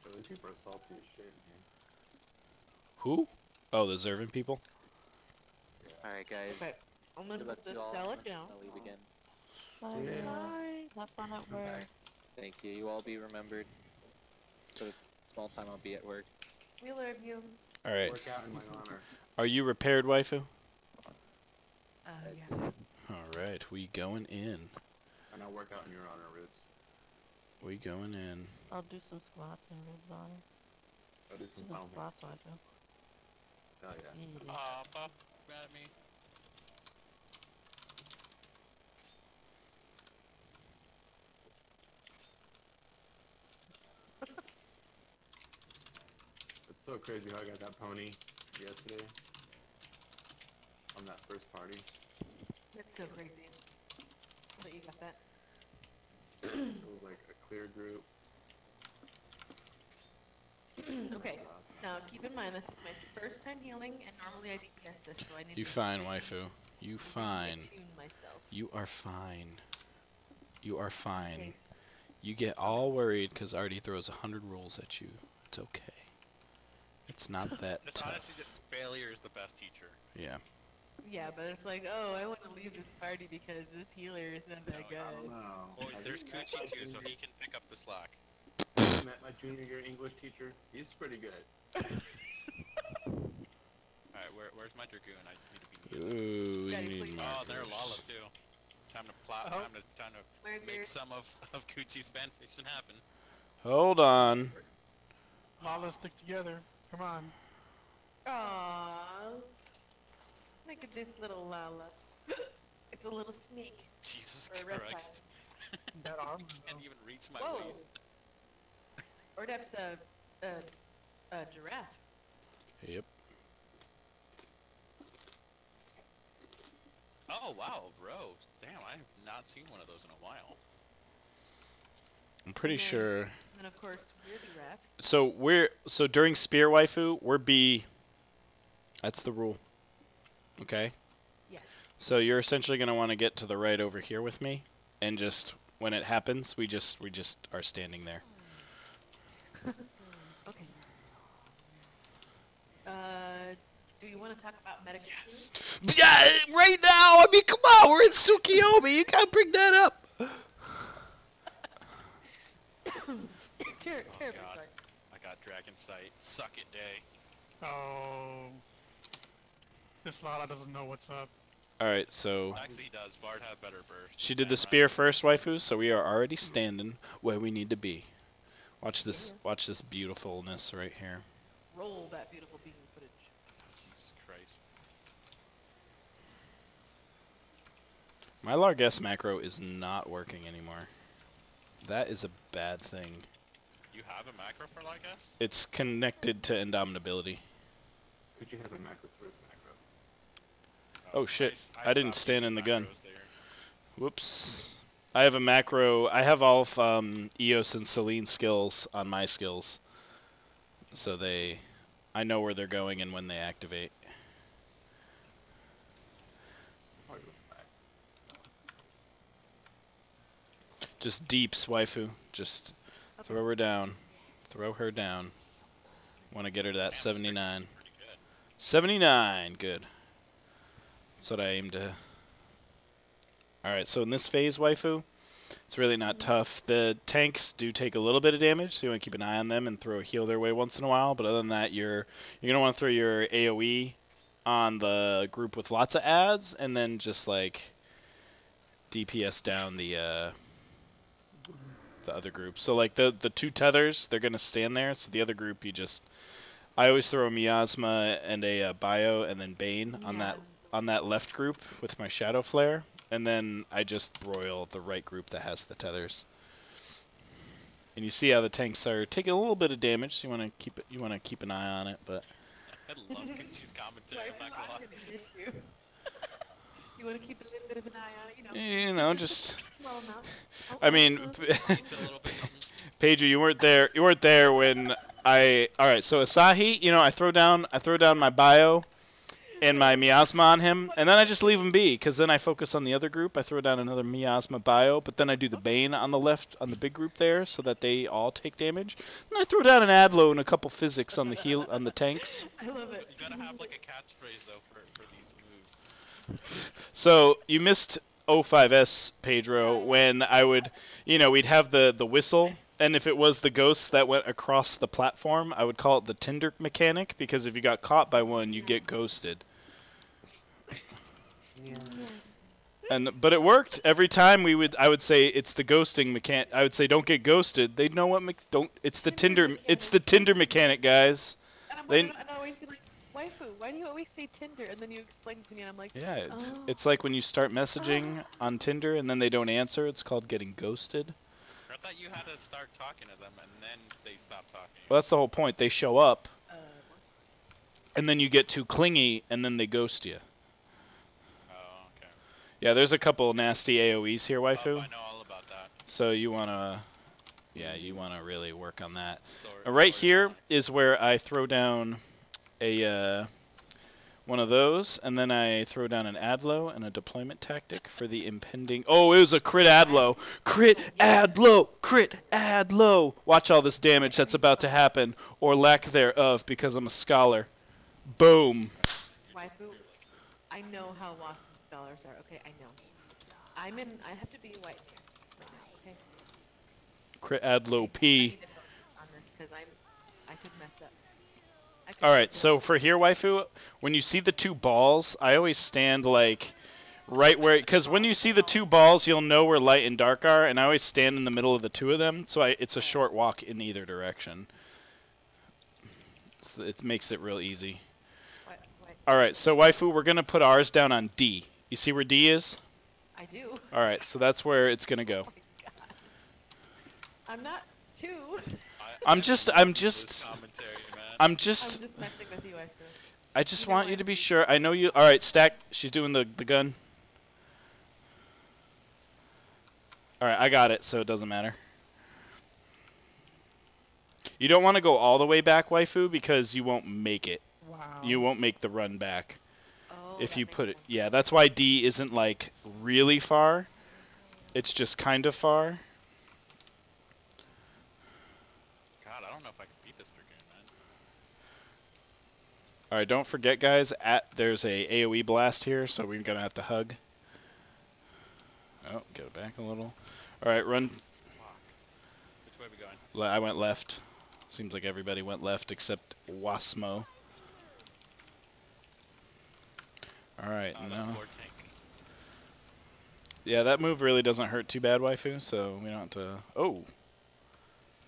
So these people are salty as shit, man. Who? Oh, the Zervin people? Alright, guys. Okay, I'm gonna Good luck put to this you all. salad I'm down. gonna leave again. Bye, Yeah. guys. Have fun at work. Thank you. You all be remembered. For the small time I'll be at work. We love you. Alright. Work out in my honor. Are you repaired, waifu? Yeah. Alright, we going in. And I'll work out in your honor, Ribs. We going in. I'll do some squats and ribs on her. I'll do Do some some pound squats on hands. her. Oh yeah. Yeah. Pop, grab me. so crazy how I got that pony yesterday on that first party. That's so crazy that you got that. It was like a clear group. Okay, now keep in mind this is my first time healing, and normally I DPS this, so I need You to fine, waifu. You fine. attune myself. You are fine. You are fine. Okay, You get all worried because Artie throws 100 rolls at you. It's okay. It's not that Just tough. honestly, failure is the best teacher. Yeah. yeah, but it's like, oh, I want to leave this party because this healer is not that I good. don't know. Well, Have there's you met Kuchi my too, so junior- he can pick up the slack. have you met my junior year English teacher? He's pretty good. Alright, where's my Dragoon? I just need to be near them. Ooh, we Daddy, need please. Oh, there markers. Lala too. Time to plot. Oh. Time to Where make there's some of Kuchi's fanfiction happen. Hold on. Lala, stick together. Come on. Aww. Look at this little Lala. It's a little snake. Jesus Or a reptile. Christ! That arm. Can't even reach my Whoa. waist. Or that's a giraffe. Yep. Oh wow, bro! Damn, I have not seen one of those in a while. I'm pretty And then- sure. And of course, we're the rafts. So during spear waifu, we're B. That's the rule. Okay? Yes. So you're essentially going to want to get to the right over here with me, and just when it happens, we just are standing there. Okay. Do you want to talk about medical? Yes. Yeah, right now. I mean, come on, we're in Tsukiyomi. You got to bring that up. Terribly God. sorry. I got Dragon Sight. Suck it, day. Oh. This Lala doesn't know what's up. All right, so Actually, he does. Bard had better burst. she did the Samurai. spear first, waifu. So we are already standing where we need to be. Watch this. Watch this beautifulness right here. Roll that beautiful beam footage. Jesus Christ. My Largess macro is not working anymore. That is a bad thing. You have a macro for Lygas? It's connected to indomitability. Kuchi has a macro for his macro. Oh, shit. I didn't stopped stand using in the gun. macros there. Whoops. I have a macro. I have all of Eos and Celine skills on my skills. So I know where they're going and when they activate. Probably goes back. Just deeps, waifu. Just throw her down. Throw her down. Want to get her to that 79. Pretty good. 79, good. That's what I aim to. Alright, so in this phase, waifu, it's really not tough. The tanks do take a little bit of damage, so you want to keep an eye on them and throw a heal their way once in a while. But other than that, you're going to want to throw your AoE on the group with lots of ads, and then just like DPS down the other group. So like the two tethers, they're going to stand there. So the other group, I always throw a miasma and a bio and then Bane on that left group with my shadow flare, and then I just broil the right group that has the tethers. And you see how the tanks are taking a little bit of damage, so you want to keep an eye on it, but I love Kuchi's commentary. I'm not gonna lie. You. You want to keep a little bit of an eye on it, you know? you know, just Small amount. I mean, It's a little bit. Pedro, you weren't there. You weren't there when I. All right, so Asahi, I throw down my bio and my miasma on him, and then I just leave him be, because then I focus on the other group. I throw down another miasma bio, but then I do the Bane on the left on the big group there, so that they all take damage. Then I throw down an Adlo and a couple physics on the tanks. I love it. You gotta have like a catchphrase though for these moves. So you missed 05S, Pedro, when I would, we'd have the whistle, and if it was the ghosts that went across the platform, I would call it the Tinder mechanic, because if you got caught by one, you get ghosted. But it worked every time. I would say it's the ghosting mechanic. I would say don't get ghosted. They'd know what it's the Tinder mechanic, guys. And I'm always be like, waifu, why do you always say Tinder? And then you explain to me, and I'm like, Yeah, oh. it's like when you start messaging on Tinder and then they don't answer. It's called getting ghosted. I thought you had to start talking to them and then they stop talking. Well, that's the whole point. They show up, And then you get too clingy, and then they ghost you. Oh, okay. Yeah, there's a couple nasty AoEs here, Oh, waifu. I know all about that. So you wanna, yeah, you wanna really work on that. Story- Right story's here fine. is where I throw down a one of those, and then I throw down an adlo and a deployment tactic for the impending. Oh, it was a crit adlo, crit adlo, crit adlo. Watch all this damage that's about to happen, or lack thereof, because I'm a scholar. Boom. Waifu, I know how awesome scholars are. Okay, I know. I have to be white right now. Okay. Crit adlo I P. need to focus on this because I could mess up. I could All right, mess up. so for here, waifu, when you see the two balls, I always stand like right where, because when you see the two balls, you'll know where light and dark are, and I always stand in the middle of the two of them, so it's a short walk in either direction. So it makes it real easy. What? All right, so waifu, we're gonna put ours down on D. You see where D is? I do. All right, so that's where it's gonna go. Oh my God. I'm not two. I'm just This commentary, man. I'm I'm just just messing with you, Waifu. I just You know want you what? to be sure. I know you. All right, stack. She's doing the gun. All right, I got it, so it doesn't matter. You don't want to go all the way back, waifu, because you won't make it. Wow. You won't make the run back Oh, if that you makes put it. sense. Yeah, that's why D isn't like really far. It's just kind of far. God, I don't know if I can beat this Dragoon, man. All right, don't forget, guys. There's a AOE blast here, so we're gonna have to hug. Oh, get it back a little. All right, run. Fuck. Which way are we going? I went left. Seems like everybody went left except Wasmo. All right, That no. floor tank. Yeah, that move really doesn't hurt too bad, waifu, so we don't have to... Oh!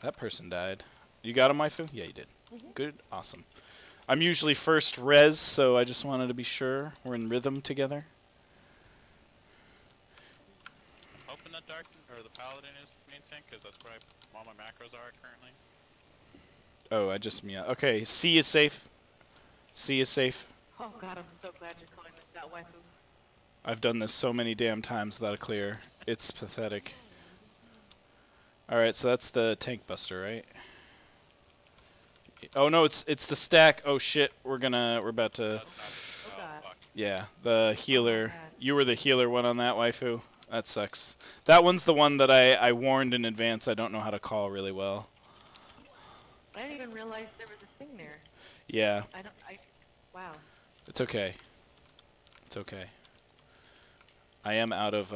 That person died. You got him, waifu? Yeah, you did. Good. Awesome. I'm usually first res, so I just wanted to be sure we're in rhythm together. I'm hoping that the Paladin is main tank, because that's where all my macros are currently. Oh, I just... Yeah. Okay, C is safe. C is safe. Oh God, I'm so glad you're calling this out, Waifu. I've done this so many damn times without a clear. It's pathetic. Alright, so that's the tank buster, right? Oh no, it's the stack. Oh shit, we're about to... Oh, God. fuck. Yeah, the healer. God. You were the healer one on that, waifu. That sucks. That one's the one that I warned in advance I don't know how to call really well. I didn't even realize there was a thing there. Yeah, Wow. it's okay. It's okay. I am out of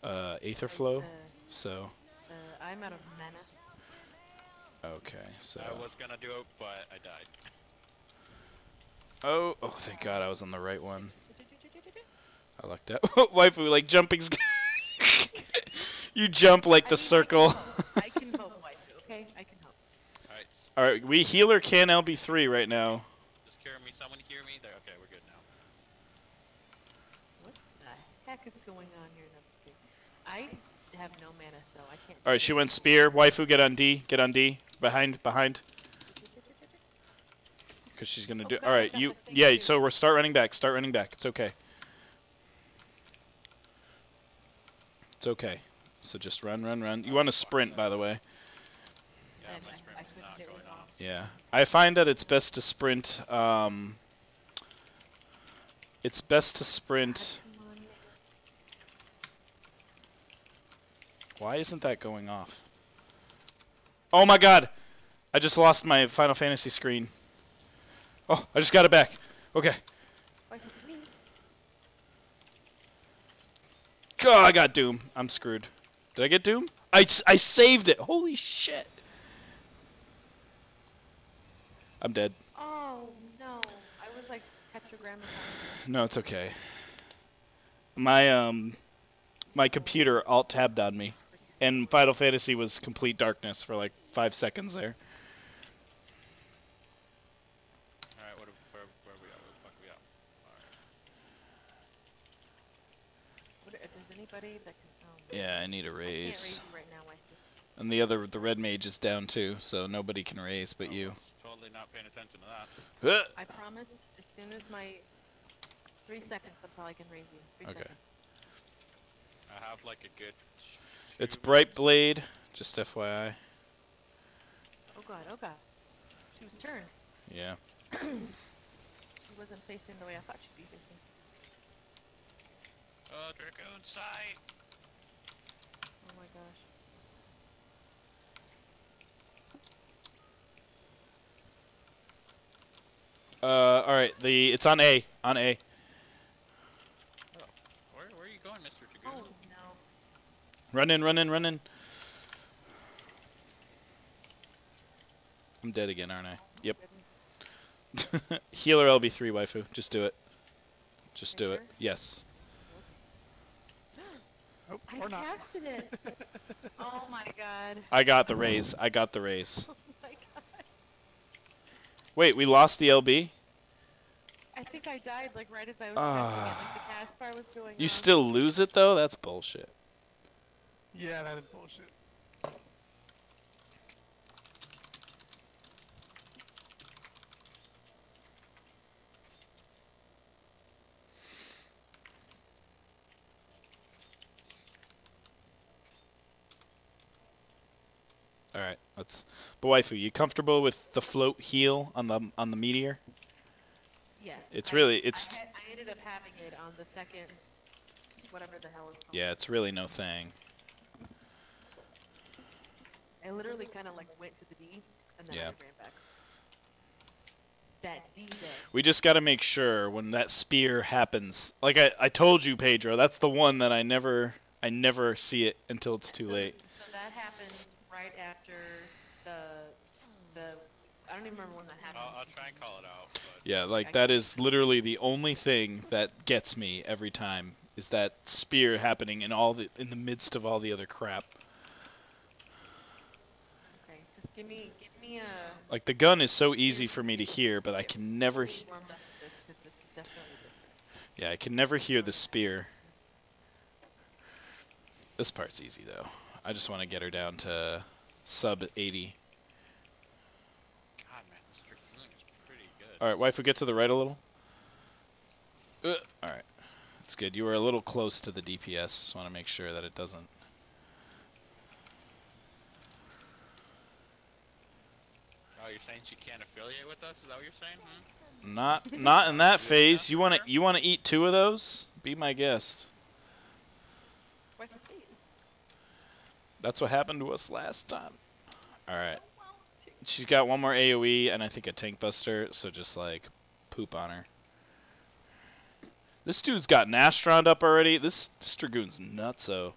Aether Flow, so... I'm out of mana. Okay, so... I was gonna do it, but I died. Oh, thank God I was on the right one. I lucked out. Waifu, like jumping... You jump like the circle. I can help, Waifu, okay? I can help. Alright, Alright, we healer can LB3 right now. just hear me. Someone hear me. There. Okay, we're good now. What the heck is going on here? I have no mana, so I can't. Alright, she went spear. Waifu, get on D. Get on D. Behind. Because she's going to do... God, Alright, got you... the thing Yeah, too. so we're start running back. It's okay. It's okay. So just run. You want to sprint, by the way. Yeah, And my I sprint was couldn't not get going it off. off. Yeah. I find that it's best to sprint... It's best to sprint... Come on. Why isn't that going off? Oh my God! I just lost my Final Fantasy screen. Oh, I just got it back. Okay. Waifu, me. God, I got Doom. I'm screwed. Did I get Doom? I saved it. Holy shit. I'm dead. Oh no! I was like tetragrammaton. No, it's okay. My computer alt-tabbed on me. And Final Fantasy was complete darkness for like 5 seconds there. Alright, where are we at? Where the fuck are we at? Alright. If there's anybody that can. Yeah, I need a I can't raise. raise you right now, Waifu. And the red mage is down too, so nobody can raise but you. Let's totally totally not paying attention to that. I promise, as soon as my 3 seconds, that's all I can raise you. 3 Okay. seconds. I have like a good. It's 2 Bright minutes. Blade, just FYI. Oh god, oh god. She was turned. Yeah. She wasn't facing the way I thought she'd be facing. Oh, Dragoon sight. Oh my gosh. All right. It's on A. On A. Where are you going, Mr. Dragoon? Oh no. Run in. Run in. Run in. I'm dead again, aren't I? Yep. Goodness. Healer LB3 waifu. Just do it. Just You do it. sure? Yes. Oh, I or not. casted it. Oh my god. I got the raise. I got the raise. Oh my god. Wait, we lost the LB? I think I died like right as I was Ah. casting it. Like the cast bar was going You off. still lose it though? That's bullshit. Yeah, that is bullshit. All right, let's. But waifu, you comfortable with the float heal on the meteor? Yeah. It's really I it's ended up having it on the second, whatever the hell it's called. yeah, it's really no thing. I literally kind of like went to the D and then Yeah. I ran back. That D day. We just got to make sure when that spear happens. Like I told you, Pedro, that's the one that I never see it until it's too late. So that happened right after the I don't even remember when that happened. I'll try and call it out. But Yeah, like that is literally the only thing that gets me every time is that spear happening in the midst of all the other crap. Okay, just give me a. Like the gun is so easy for me to hear, but I can never. Really warmed up to this because this is definitely different. Yeah, I can never hear the spear. This part's easy though. I just want to get her down to sub 80. God, man, this Dragoon is pretty good. All right, waifu, get to the right a little. All right, that's good. You were a little close to the DPS. Just want to make sure that it doesn't. Oh, you're saying she can't affiliate with us? Is that what you're saying? Hmm? Not in that phase. You want to eat 2 of those? Be my guest. Why not please? That's what happened to us last time. All right. She's got one more AoE and I think a tank buster, so just like poop on her. This dude's got Nastron up already. This Dragoon's nutso.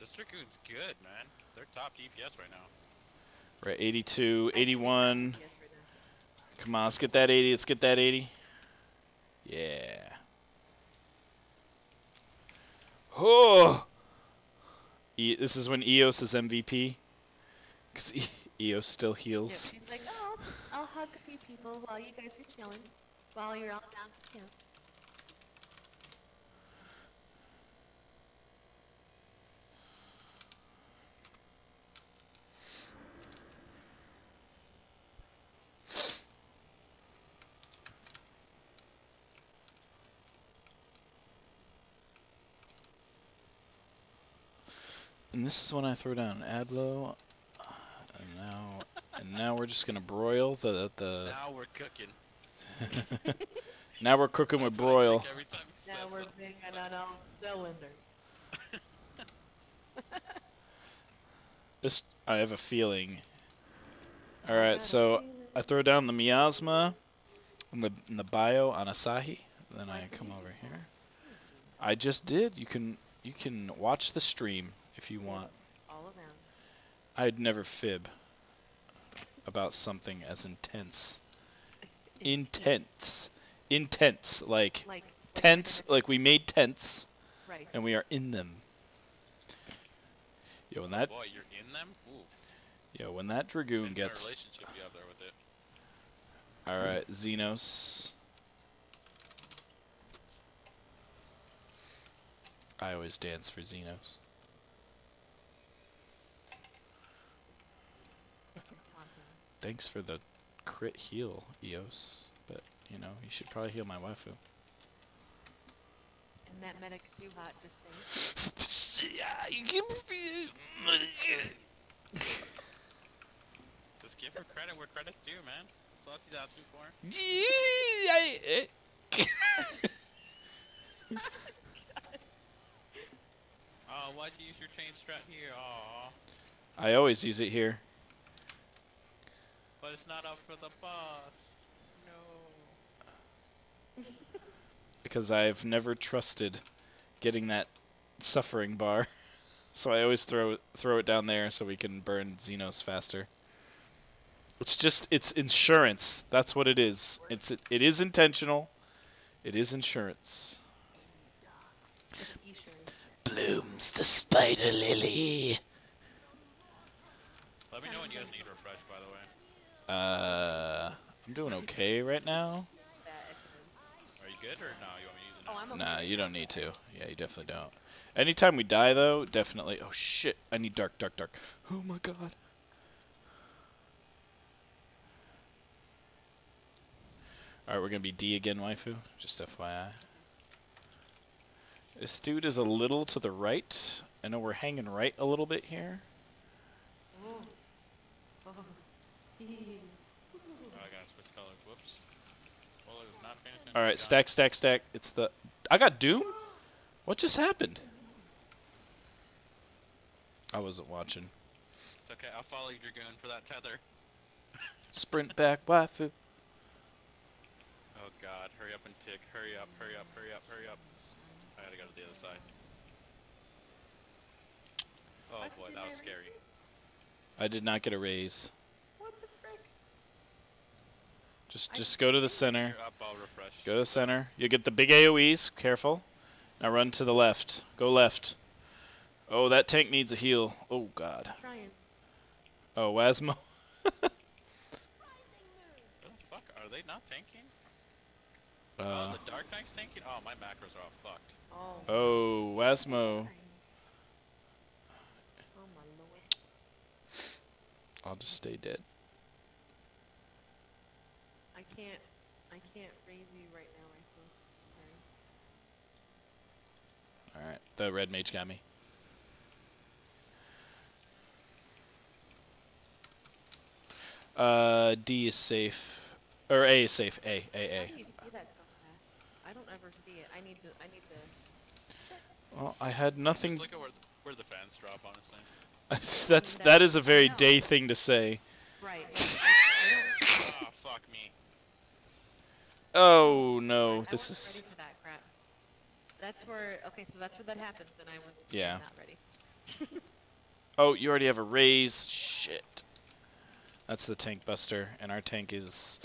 This Dragoon's good, man. They're top DPS right now. We're at 82, 81. Yes, right now. Come on, let's get that 80. Let's get that 80. Yeah. Oh! This is when Eos is MVP. Because Eos still Yep, heals. she's like, oh, I'll hug a few people while you guys are chilling, while you're all down to camp. And this is when I throw down Adlo. And now we're just gonna broil the. Now we're cooking. Now we're cooking with That's what I broil. think every time he Now says we're something. being on all cylinders. This I have a feeling. All right, so I throw down the miasma in the bio on Asahi. Then I come over here. I just did. You can watch the stream if you want. All around. I'd never fib about something as intense. Intense. Intense. Like tents. Like we made tents Right. and we are in them. Yo, when that Boy, you're in them? Ooh. when that Dragoon Entire gets. relationship you have there with it. All right, Xenos. I always dance for Xenos. Thanks for the crit heal Eos, but you know, you should probably heal my waifu. And that medic too hot, just saying. Just give her credit where credit's due, man. That's all she's asking for. Oh, why'd you use your chain strap here? Aw. I always use it here. But it's not up for the boss. No. Because I've never trusted getting that suffering bar. So I always throw it down there so we can burn Xenos faster. It's insurance. That's what it is. It is intentional. It is insurance. Blooms the spider lily. Let me know when you guys need refresh, by the way. I'm doing okay right now. Are you good or no? You want me to use it? Oh, I'm okay. Nah, you don't need to. Yeah, you definitely don't. Anytime we die, though, definitely... Oh, shit. I need dark. Oh, my God. Alright, we're going to be D again, waifu. Just FYI. This dude is a little to the right. I know we're hanging right a little bit here. Oh. Oh. Oh, I gotta switch colors. Whoops. Well, it was not paying attention. Alright, stack. It's the... I got Doom? What just happened? I wasn't watching. It's okay, I'll follow you, Dragoon, for that tether. Sprint back, waifu. Oh god, hurry up and tick. Hurry up. I gotta go to the other side. Oh boy, that was scary. I did not get a raise. What the frick? Just go to the center. You're up, I'll refresh. Go to the center. You get the big AoEs. Careful. Now run to the left. Go left. Oh, that tank needs a heal. Oh, God. I'm trying. Oh, Wasmo. What the fuck? Are they not tanking? Oh, the Dark Knight's tanking? Oh, my macros are all fucked. Oh. Oh, Wasmo. Oh my lord. I'll just stay dead. I can't raise you right now, I think. Sorry. Alright, the red mage got me. D is safe. Or A is safe. A. How do you see that so fast? I don't ever see it. I need to Well, I had nothing... Just look at where the fans drop, honestly. that is a very day thing to say. Right. Oh, fuck me. Oh, no. I This wasn't is... ready for that crap. That's where, okay, so that's where that happens, and I was Yeah. not ready. Oh, you already have a raise. Shit. That's the tank buster, and our tank is...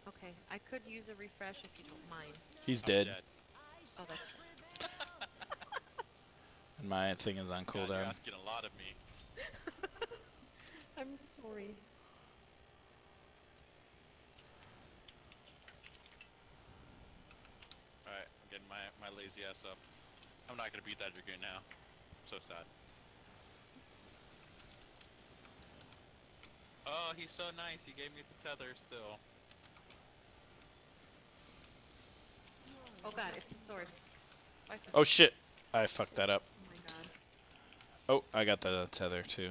Okay, I could use a refresh if you don't mind. He's I'm dead. Oh, that's And my thing is on God, you're cooldown. asking a lot of me. I'm sorry. Alright, I'm getting my lazy ass up. I'm not gonna beat that Dragoon now. So sad. Oh, he's so nice. He gave me the tether still. Oh god, it's the sword. Oh, shit. I fucked that up. Oh my god. Oh, I got the tether, too.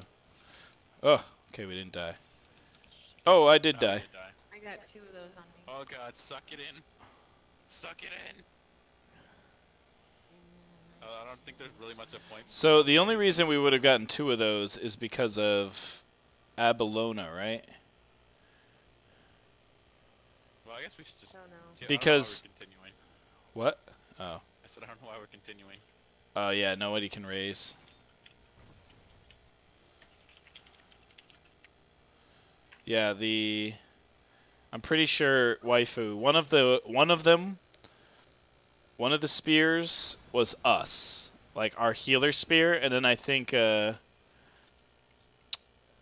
Oh, okay, we didn't die. Oh, I did Oh, die. I did die. I got 2 of those on me. Oh god, suck it in. Suck it in. I don't think there's really much of point. So, the only reason we would have gotten 2 of those is because of Abalona, right? Well, I guess we should just... I don't know. Yeah, Because- I don't know why we're continuing. What? Oh. I said I don't know why we're continuing. Oh, yeah, nobody can raise. Yeah, I'm pretty sure, waifu, one of the spears was us. Like, our healer spear, and then I think,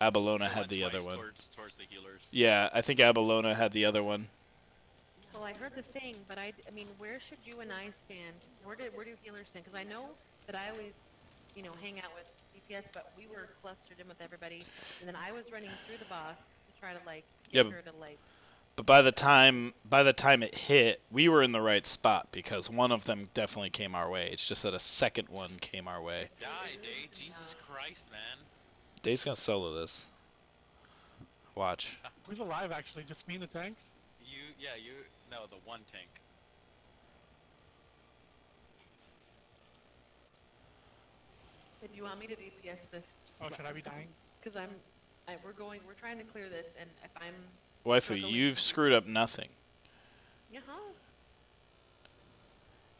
Abalona It had went the other twice one. Towards the healers. Yeah, I think Abalona had the other one. Well, I heard the thing, but I mean, where should you and I stand? Where do healers stand? Because I know that I always you know, hang out with DPS, but we were clustered in with everybody, and then I was running through the boss to try to like Yeah, get her to like. But by the time it hit, we were in the right spot because one of them definitely came our way. It's just that a second one came our way. Die, Day. Jesus Christ, man. Dave's gonna solo this. Watch. Who's alive actually? Just me and the tanks? No, the one tank. If you want me to DPS this, Oh, should I be dying? because we're trying to clear this, and if I'm. Waifu, struggling- you've screwed up nothing. Yeah.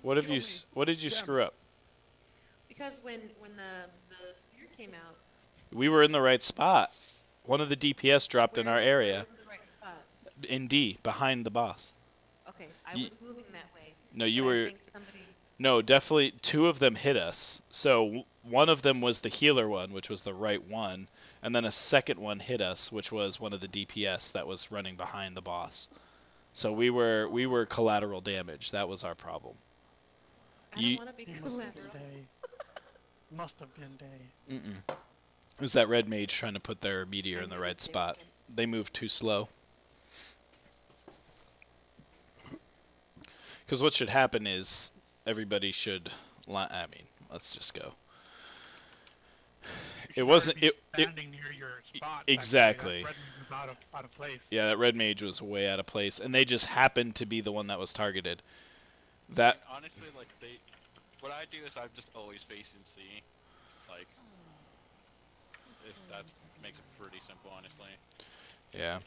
What did you screw up? Because when the spear came out. We were in the right spot. One of the DPS dropped in our area. Where was the right spot? In D, behind the boss. Okay, I Ye- was moving that way. No, you but I were. think somebody. No, definitely two of them hit us. So one of them was the healer one, which was the right one, and then a second one hit us, which was one of the DPS that was running behind the boss. So we were collateral damage. That was our problem. I You- don't want to be Must have been collateral. day. Must have been day. It was that red mage trying to put their meteor in the right spot. They moved too slow. Because what should happen is everybody should. I mean, let's just go. You It should wasn't. already be It standing near your spot. exactly. That red was out of place. Yeah, that red mage was way out of place, and they just happened to be the one that was targeted. That Honestly, like what I do is I'm just always facing C. Like, that makes it pretty simple, honestly. yeah.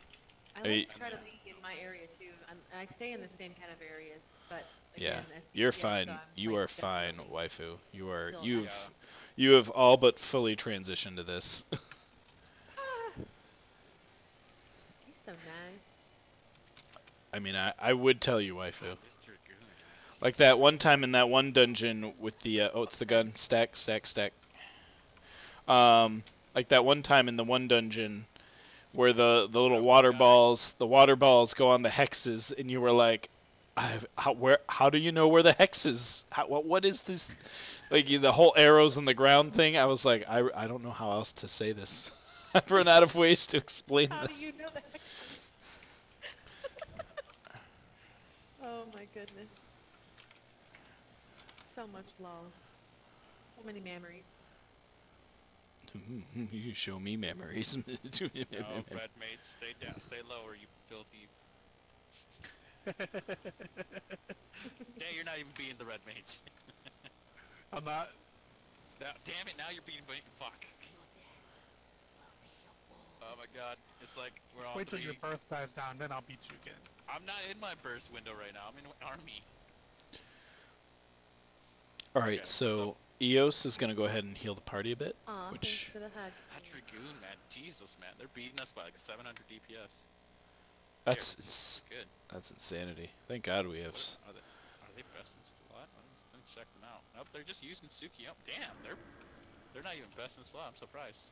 I Hey. like to try to be in my area too. I stay in the same kind of areas, but Yeah, again, as you're DPS, fine. so I'm, You like, are fine, definitely waifu. still You have all but fully transitioned to this. He's so nice. I mean, I would tell you, waifu. This Dragoon, man. Like that one time in that one dungeon with the oh, it's the gun stack. Like that one time in the one dungeon where the little water balls go on the hexes, and you were like, how do you know where the hexes? What is this? Like the whole arrows in the ground thing. I was like, I don't know how else to say this. I've run out of ways to explain How do this. you know that? Oh my goodness. So much love. So many memories. You show me memories. No, red mage, stay down, stay lower, you filthy. Dang, you're not even being the red mage. I'm not. Now, damn it, now you're being fuck. Oh my god, it's like we're all Wait till three. your birth dies down, then I'll beat you again. I'm not in my burst window right now, I'm in army. All right, Okay, so Eos is gonna go ahead and heal the party a bit. Aw, Which- thanks for the hug. That Dragoon, man, Jesus, man, they're beating us by like 700 DPS. That's Good. insanity. Thank God we have. Are they best in slot? Let me check them out. Nope, they're just using Suki. Oh, damn, they're not even best in slot. I'm surprised.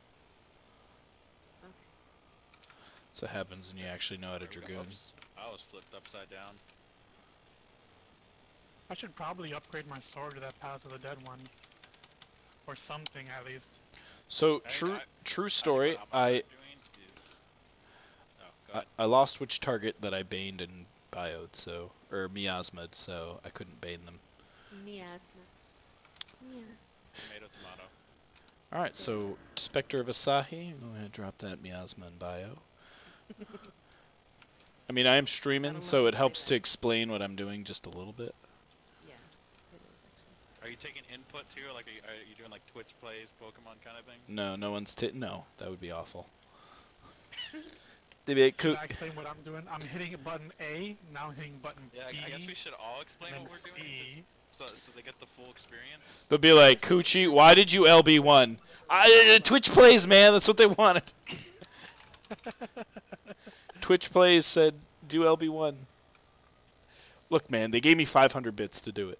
So happens when you actually know how to There we go. dragoon. Oops, I was flipped upside down. I should probably upgrade my sword to that Path of the Dead one. Or something, at least. So I- true I- true I story. think what I'm gonna start doing is- Oh, go ahead. I lost which target that I baned and bioed, so or miasma'd, so I couldn't bane them. Miasma. Yeah. Tomato, tomato. All right, so Spectre of Asahi, go ahead and drop that miasma in bio. I mean, I am streaming, don't so know it why helps that- to explain what I'm doing just a little bit. Yeah. It is actually. Are you taking input too? Like, are you doing like Twitch plays, Pokemon kind of thing? No, no one's no. That would be awful. They'd be like, Should I explain what I'm doing? I'm hitting button A, now I'm hitting button Yeah, B, I guess we should all explain and what then we're doing, C. so they get the full experience. they'll be like, Coochie, why did you LB1? Twitch plays, man. That's what they wanted. Twitch plays said, do LB1. Look, man, they gave me 500 bits to do it.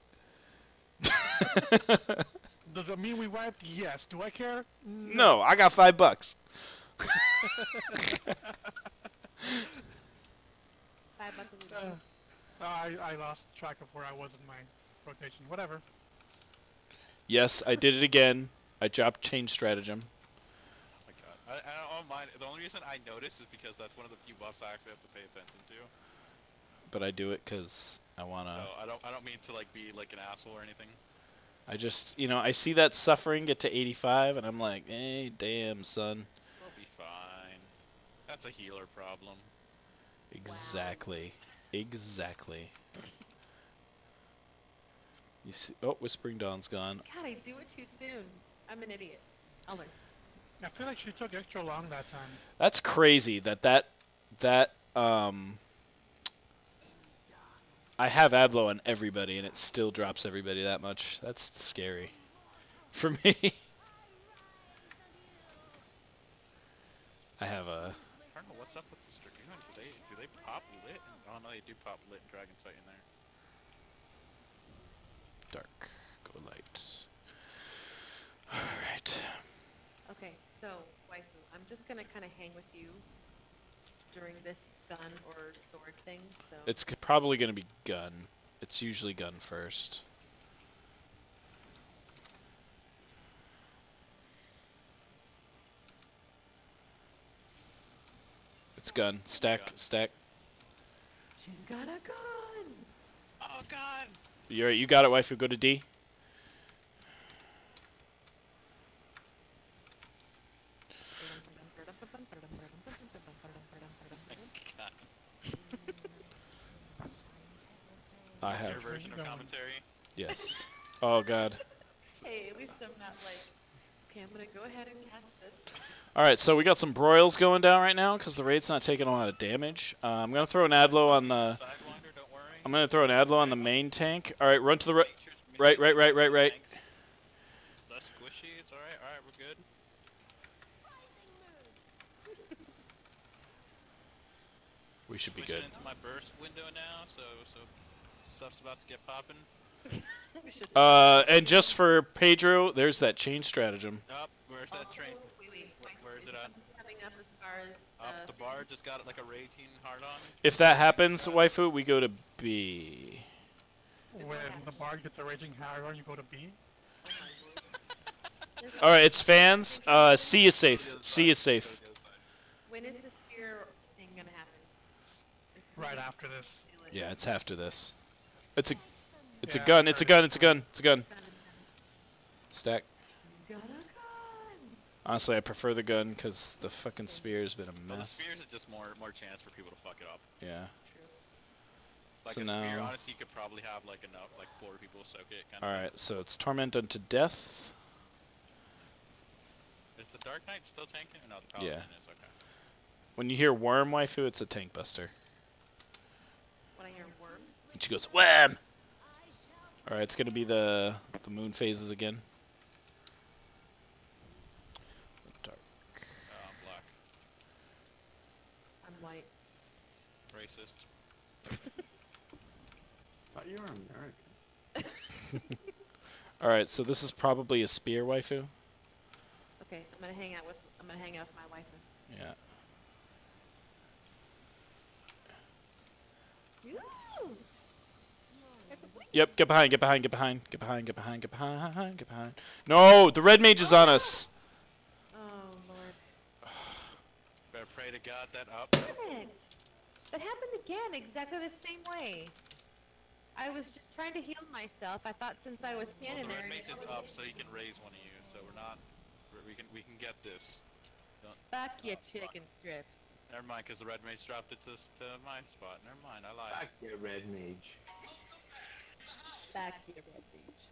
Does it mean we wiped? Yes. Do I care? No, I got $5. $5 a week. I lost track of where I was in my rotation. Whatever. Yes, I did it again. I dropped change stratagem. Oh my god. I don't mind. The only reason I notice is because that's one of the few buffs I actually have to pay attention to. But I do it because I wanna. So I don't mean to like be like an asshole or anything. I just, you know, I see that suffering get to 85, and I'm like, hey, damn, son. We'll be fine. That's a healer problem. Exactly. Exactly. You see? Oh, Whispering Dawn's gone. God, I do it too soon. I'm an idiot. I'll learn. I feel like she took extra long that time. That's crazy. That I have Adlo on everybody, and it still drops everybody that much. That's scary for me. I have a. I don't know what's up with this Dragoon. Do they pop lit? Oh no, they do pop lit and Dragon Sight in there. Dark. Go light. Alright. Okay, so, waifu, I'm just gonna kind of hang with you during this gun or sword thing, so... It's probably going to be gun. It's usually gun first. It's gun. Stack. Stack. She's got a gun! Oh god! You're right. You got it, waifu. Go to D. I Is this your have. version of commentary? Yes. Oh god. Hey, at least I'm not like, okay, I'm gonna go ahead and cast this. Alright, so we got some broils going down right now because the raid's not taking a lot of damage. I'm gonna throw an Adlo on the. Sidewinder, don't worry. I'm gonna throw an Adlo on the main tank. Alright, run to the right. Right. Thanks. Less squishy, it's alright, we're good. We should be Switching good. into my burst window now, so stuff's about to get popping. And just for Pedro, there's that change stratagem. Up, where's that train? Wait. Where is it at? Having up as far as, Up, the bar just got like a raging hard on. If that happens, waifu, we go to B. When the bard gets a raging harrow, you go to B. Alright, it's fans. C is safe. C is safe. when is the spear thing gonna happen? It's gonna Right be- after this. Yeah, it's after this. It's a Yeah, gun. It's a gun. It's a gun. It's a gun. Found it. Stack. Got a gun! Honestly, I prefer the gun because the fucking spear's been a Well, the mess. spears is just more chance for people to fuck it up. Yeah. True. Like So a spear, now- honestly, you could probably have like enough, like 4 people soak it. Kind Alright, so it's Torment unto Death. Is the Dark Knight still tanking? No, the Paladin is, okay. When you hear Worm waifu, it's a tank buster. When I hear worm, And she goes, Wham! Alright, it's gonna be the moon phases again. Dark. I'm black. I'm white. Racist. Thought you were American. Alright, so this is probably a spear waifu. Okay, I'm gonna hang out with my wife. Yeah. Woo! Yep, get behind. No, the red mage is on us. Oh lord. Better pray to God that up. Damn it! That happened again, exactly the same way. I was just trying to heal myself. I thought since I was standing Well, the there. red mage is up, so he can raise one of you. So we're not. We can get this. Fuck you, chicken strips. Never mind, because the red mage dropped it to my spot. Never mind, I lied. Back there, red mage. Back here, red beach.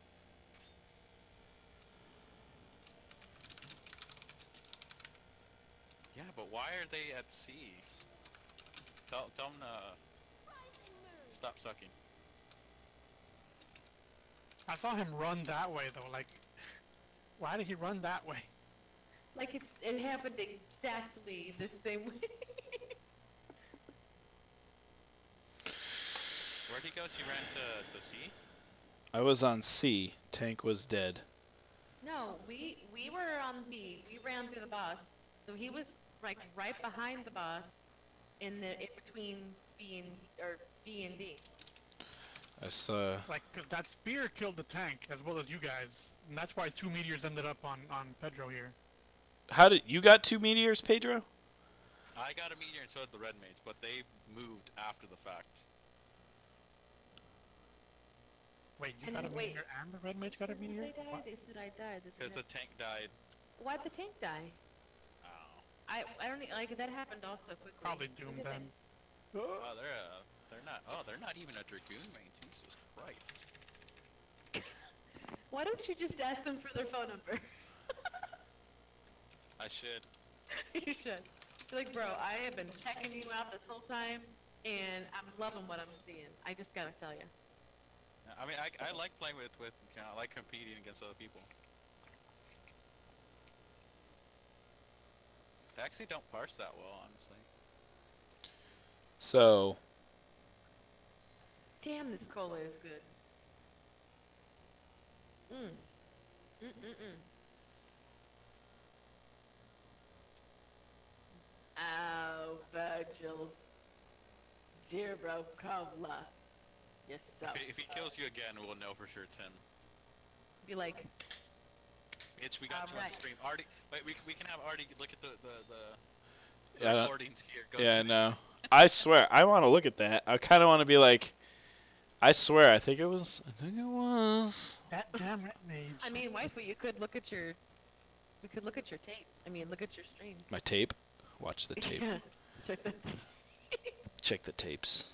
Yeah, but why are they at sea? Tell them to stop sucking. I saw him run that way though. Like, why did he run that way? Like it happened exactly the same way. Where'd he go? She ran to the sea? I was on C. Tank was dead. No, we were on B. We ran through the boss. So he was like right behind the boss in between B and D. I saw. Like, cause that spear killed the tank as well as you guys. And that's why 2 meteors ended up on Pedro here. How did you got 2 meteors, Pedro? I got a meteor and so did the red mage, but they moved after the fact. Wait, you And got a wait. meteor and the red mage got a meteor? They died. What? They said I died. Because the tank died. Why'd the tank die? Oh. I don't like that happened also quickly. Probably Doom Look at then. Oh, they're not even a dragoon main. Jesus Christ. that. Why don't you just ask them for their phone number? I should. You should. Be like, bro, I have been checking you out this whole time, and I'm loving what I'm seeing. I just gotta tell you. I mean, I like playing with you know, I like competing against other people. They actually don't parse that well, honestly. So, Damn, this cola is good. Oh, Virgil. Zero cola. Yes, so. If he kills you again, we'll know for sure it's him. Be like, Mitch, we got you on Alright. stream. Artie, wait, we can have Artie look at the Yeah, I don't- recordings here. Go yeah, through no. I swear, I want to look at that. I kind of want to be like, I swear, I think it was. That damn red mage. I mean, waifu, you could look at your, we could look at your tape. I mean, look at your stream. My tape. Watch the tape. Yeah. Check that. Check the tapes.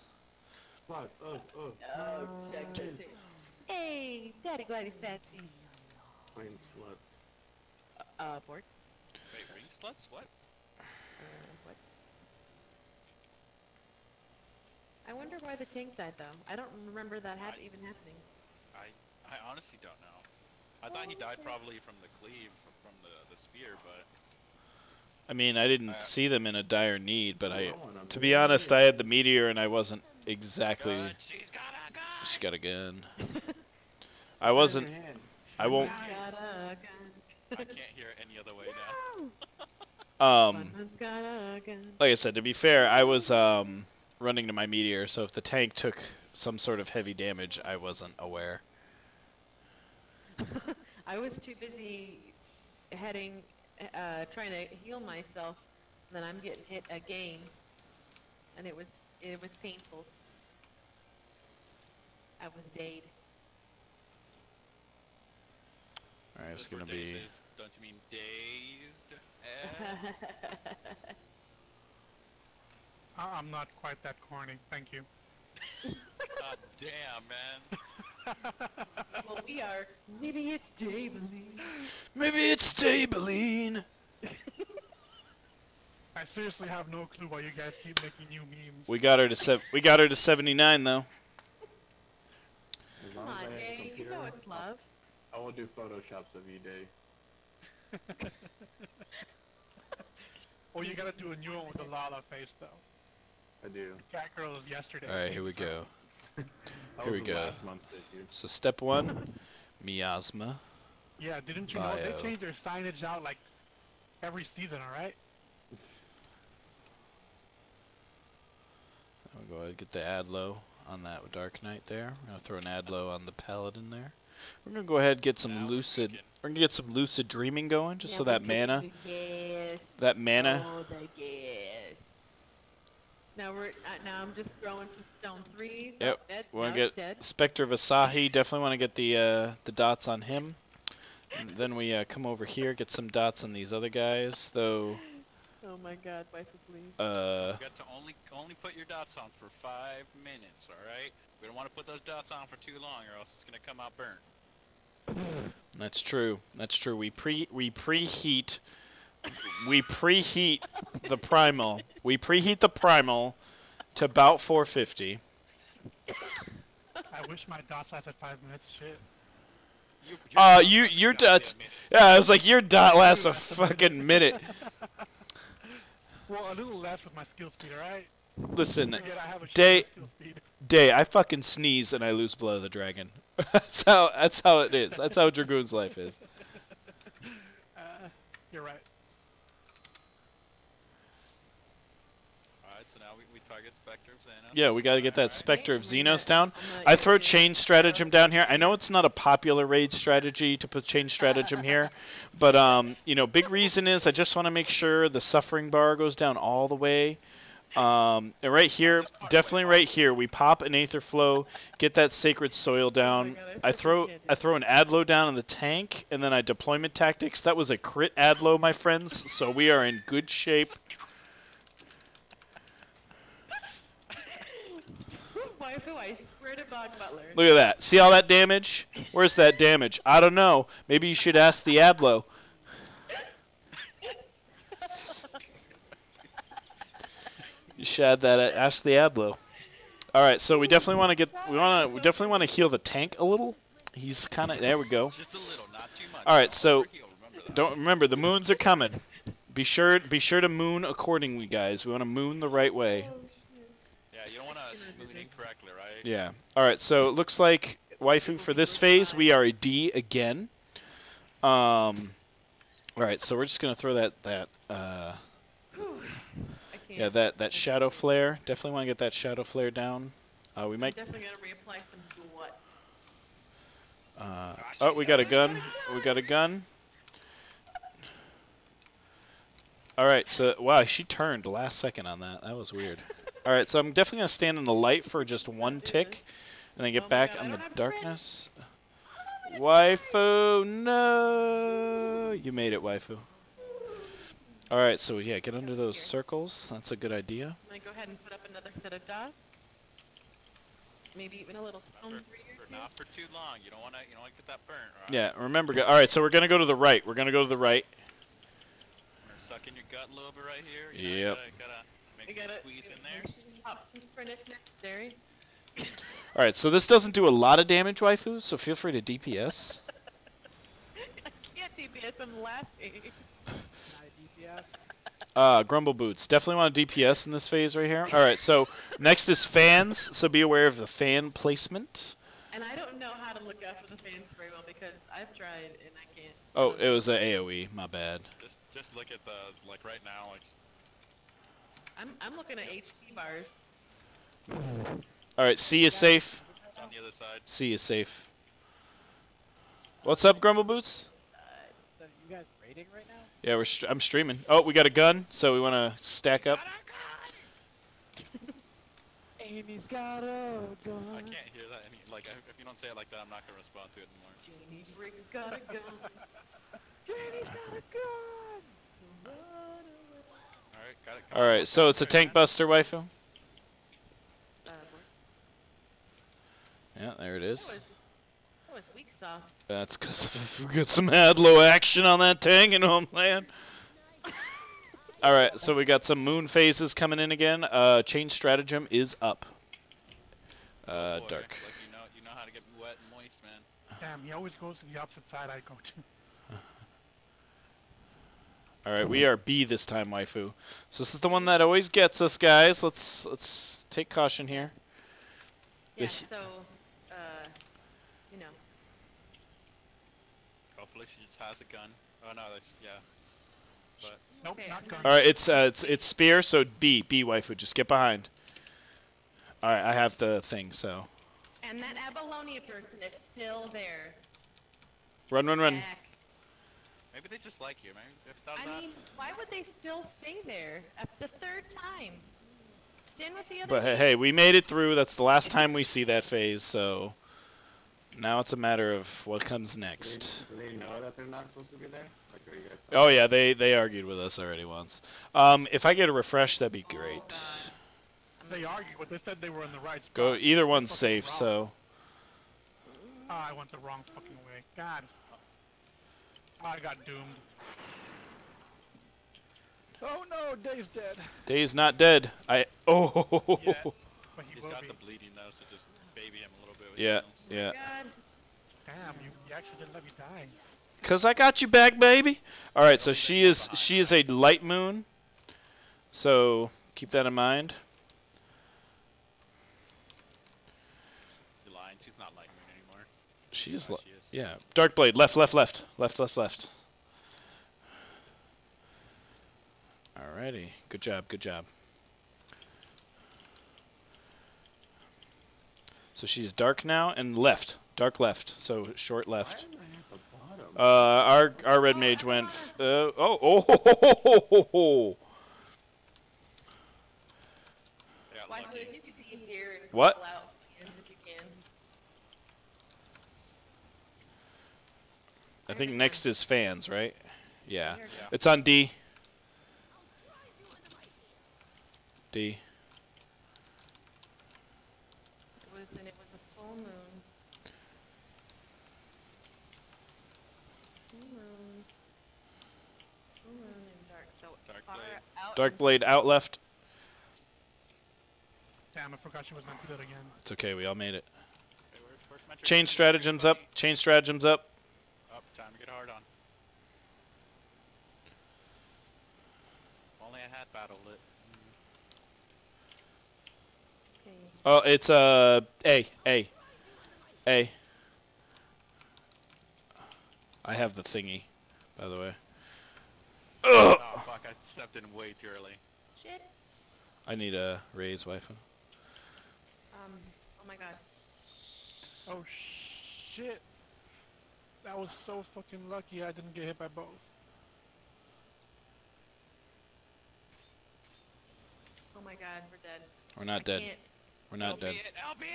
Fuck, Oh, check the tape. Hey, Daddy Glady Sassy. plain sluts. Board. Wait, ring sluts? What? What? I wonder why the tank died, though. I don't remember that even happening. I honestly don't know. I thought he died probably from the cleave, from the spear, but... I mean, I didn't see them in a dire need, but I want 'em. to be honest, I had the meteor and I wasn't exactly. Gun, she's got a gun! She's got a gun. I wasn't. Turn your hand. I won't. Got a gun. I can't hear it any other way now. Bun Bun's got a gun. Like I said, to be fair, I was running to my meteor, so if the tank took some sort of heavy damage, I wasn't aware. I was too busy trying to heal myself, then I'm getting hit again, and it was painful. I was dayed. Alright, it's Those were gonna be. dazes. Don't you mean dazed? Eh? I'm not quite that corny. Thank you. God damn, man. Well, we are. Maybe it's Daybelline. Maybe it's Daybelline. I seriously have no clue why you guys keep making new memes. We got her to 79 though. As Come long as on, I have a Day. You computer, know it's love. I will do photoshops of you, Day. Oh, you gotta do a new one with the Lala face, though. I do. Cat Girl is yesterday. Alright, here we go. That Here was we the go. last month's issue. So step 1, miasma. Yeah, didn't you know Bio. they change their signage out like every season, alright? I'll go ahead and get the Adlo on that Dark Knight there. We're gonna throw an Adlo on the Paladin there. We're gonna go ahead and get some Now we're lucid. cooking. We're gonna get some lucid dreaming going, just so Yeah, that we mana, could do gas. that mana. Oh, the gas. Now now I'm just throwing some stone threes. Yep. Dead. We want No, to it's get dead. Spectre of Asahi. Definitely want to get the dots on him. And then we come over here, get some dots on these other guys. Though, Oh my God, wife, please. You got to only put your dots on for 5 minutes, alright? We don't want to put those dots on for too long or else it's going to come out burnt. that's true. That's true. We preheat. We preheat the primal. We preheat the primal to about 450. I wish my DOS lasted 5 minutes. Shit. Your dots. Yeah, I was like, your dot lasts a fucking minute. Well, a little less with my skill speed, alright? Listen, Forget I have a shit Day, skill speed. Day, I fucking sneeze and I lose Blood of the Dragon. That's how it is. That's how Dragoon's life is. You're right. Alright, so so now we target Spectre of Xenos. Yeah, we got to get that Alright. Spectre of I'm Xenos gonna- down. I'm gonna I use throw the- chain stratagem down here. I know it's not a popular raid strategy to put chain stratagem here, but you know, big reason is I just want to make sure the suffering bar goes down all the way. And right here, definitely right here, we pop an Aether Flow, get that sacred soil down. God, I throw an Adlo down in the tank, and then I deployment tactics. That was a crit Adlo, my friends. So we are in good shape. Waifu, I swear to God, Butler. Look at that. See all that damage? Where's that damage? I don't know. Maybe you should ask the Adlo. You should add that. Ask the Adlo. All right, so we definitely want to get. We definitely want to heal the tank a little. He's kind of there. We go. Just a little, not too much. All right, Don't so overheal, remember that. don't remember the moons are coming. Be sure to moon accordingly, guys. We want to moon the right way. Yeah, you don't want to moon incorrectly, right? Yeah. All right. So it looks like waifu for this phase we are a D again. All right. So we're just gonna throw that I can't. yeah that shadow flare. Definitely want to get that shadow flare down. We I'm might. definitely gonna reapply some what? Oh, we got a gun. We got a gun. All right. So wow, she turned last second on that. That was weird. All right. So I'm definitely gonna stand in the light for just one tick, and then get Oh my back God, I on the don't have darkness. Waifu, no! You made it, waifu. All right, so yeah, get under those circles. That's a good idea. I'm gonna go ahead and put up another set of dots. Maybe even a little stone tree or two. Not for too long. You don't want to get that burnt, right? Yeah, remember. All right, so we're gonna go to the right. We're gonna go to the right. Suck in your gut a little bit right here. You Yep. know, gotta make I a gotta squeeze in there. pop some sprint if necessary. All right, so this doesn't do a lot of damage, waifu. So feel free to DPS. I can't DPS, I'm laughing. Grumble boots. Definitely want to DPS in this phase right here. All right, so next is fans. So be aware of the fan placement. And I don't know how to look after the fans very well because I've tried and I can't. Oh, it was a AOE. My bad. Just look at the right now. Like I'm looking at HP bars. All right, C is safe. it's on the other side. C is safe. What's up, Grumble Boots? So you guys raiding right now? Yeah, I'm streaming. Oh, we got a gun, so we want to stack up. Amy's got a gun. I can't hear that. If you don't say it like that, I'm not gonna respond to it anymore. Janie Briggs got a gun. Janie's got a gun. All right, got it. All right, so it's a tank buster, waifu. Yeah, there it is. That was weak sauce. That's because we got some Adlo action on that tank, you know what I'm saying? All right, so we got some moon phases coming in again. Chain stratagem is up. Boy, Dark. Like you know how to get wet and moist, man. Damn, he always goes to the opposite side I go to. All right, we are B this time, waifu. So this is the one that always gets us, guys. Let's take caution here. Yeah, so, you know. Hopefully she just has a gun. Oh no, yeah. But Nope, Okay, not I'm gun. All right, it's spear, so B waifu. Just get behind. All right, I have the thing, so And that Abalonia person is still there. run. Back. maybe they just like you. Maybe they've thought I that. mean, why would they still stay there at the third time? Stand with the other But team. hey, we made it through. That's the last time we see that phase, so now it's a matter of what comes next. Do they know that they're not supposed to be there? Like, are you guys Oh yeah, they argued with us already once. If I get a refresh, that'd be great. God. They argued, but they said they were in the right spot. Go either one's Fucking safe, wrong. so Oh, I went the wrong fucking way. God. I got doomed. Oh no, Dave's dead. Day's not dead. Yeah, but he He's will got be. the bleeding though, so just baby him a little bit. With Yeah, heals. yeah. God. Damn, you actually didn't let me die. Cause I got you back, baby. All right, so she is a light moon, so keep that in mind. You're lying. She's not like me anymore. She's Yeah, li- she is. yeah. Dark blade, left. Alrighty, good job. So she's dark now and left. Dark left. So short Why left. am I at the bottom? Our red mage went. Oh. Yeah, Why lucky. would you be here and What? call out hands if you can? I think next is fans, right? Yeah. Here, Yeah. It's on D. D. it was a full moon. Full moon and dark. So Dark far blade. out. Dark and- blade out left. Damn, I forgot she was meant to do that again. It's okay. We all made it. Okay, where's my Chain trick? stratagems up. Chain stratagems up. Up, time to get hard on. If only I had battled it. Okay. Oh, it's A. I have the thingy, by the way. Ugh! Oh fuck, I stepped in way too early. Shit. I need a raise, waifu. Oh my god. Oh shit! That was so fucking lucky I didn't get hit by both. Oh my god, we're dead. We're not dead. Can't. We're not dead. Albeit!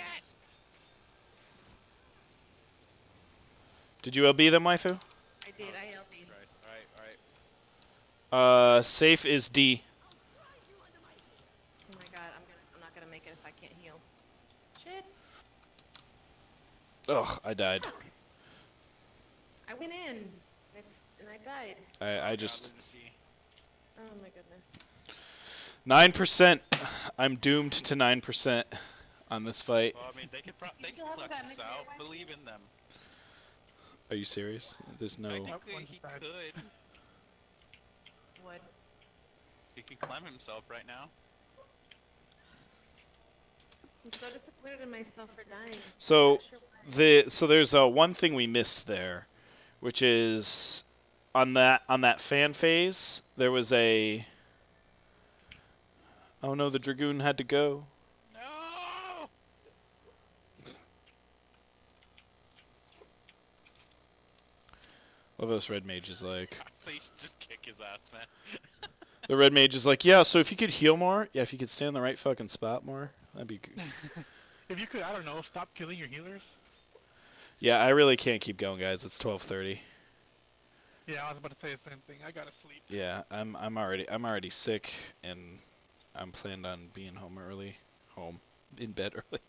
Did you LB them, waifu? I did, I LB'd. Christ. Alright. Safe is D. Oh my god, I'm not gonna make it if I can't heal. Shit. Ugh, I died. I went in. And I died. I just... Oh my goodness. 9%. I'm doomed to 9% on this fight. Well, I mean, they could still haven't flex gotten this a out. clear one? Believe in them. Are you serious? There's no... I think Nope, he one's died. could. What? He can climb himself right now. I'm so disappointed in myself for dying. So, Not sure why. so there's one thing we missed there, which is on that fan phase, there was a... Oh no, the Dragoon had to go. No! What those red mages like? So you should just kick his ass, man. The red mage is like, yeah, so if you could heal more, yeah, if you could stay in the right fucking spot more, that'd be good. If you could, I don't know, stop killing your healers. Yeah, I really can't keep going, guys. It's 12:30. Yeah, I was about to say the same thing. I gotta sleep. Yeah, I'm already sick, and I'm planned on being home in bed early.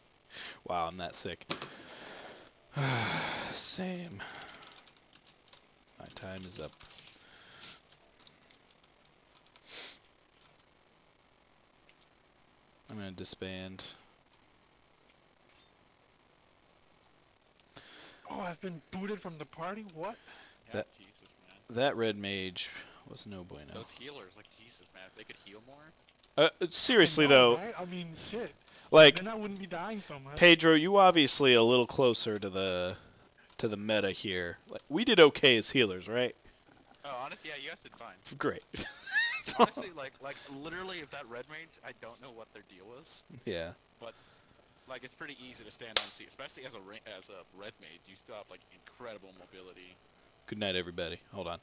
Wow, I'm that sick. Same. My time is up. I'm gonna disband. Oh, I've been booted from the party? What? Yeah, That- Jesus, man. That red mage was no bueno. Those healers, like, Jesus, man. If they could heal more. Seriously I know, though, right? I mean, shit. like Then I wouldn't be dying so much. Pedro, you obviously a little closer to the meta here. Like, we did okay as healers, right? Oh, honestly, yeah, you guys did fine. Great. Honestly, like, literally, if that red mage, I don't know what their deal was. Yeah. Like, it's pretty easy to stand on C, especially as a red mage. You still have, like, incredible mobility. Good night, everybody. Hold on.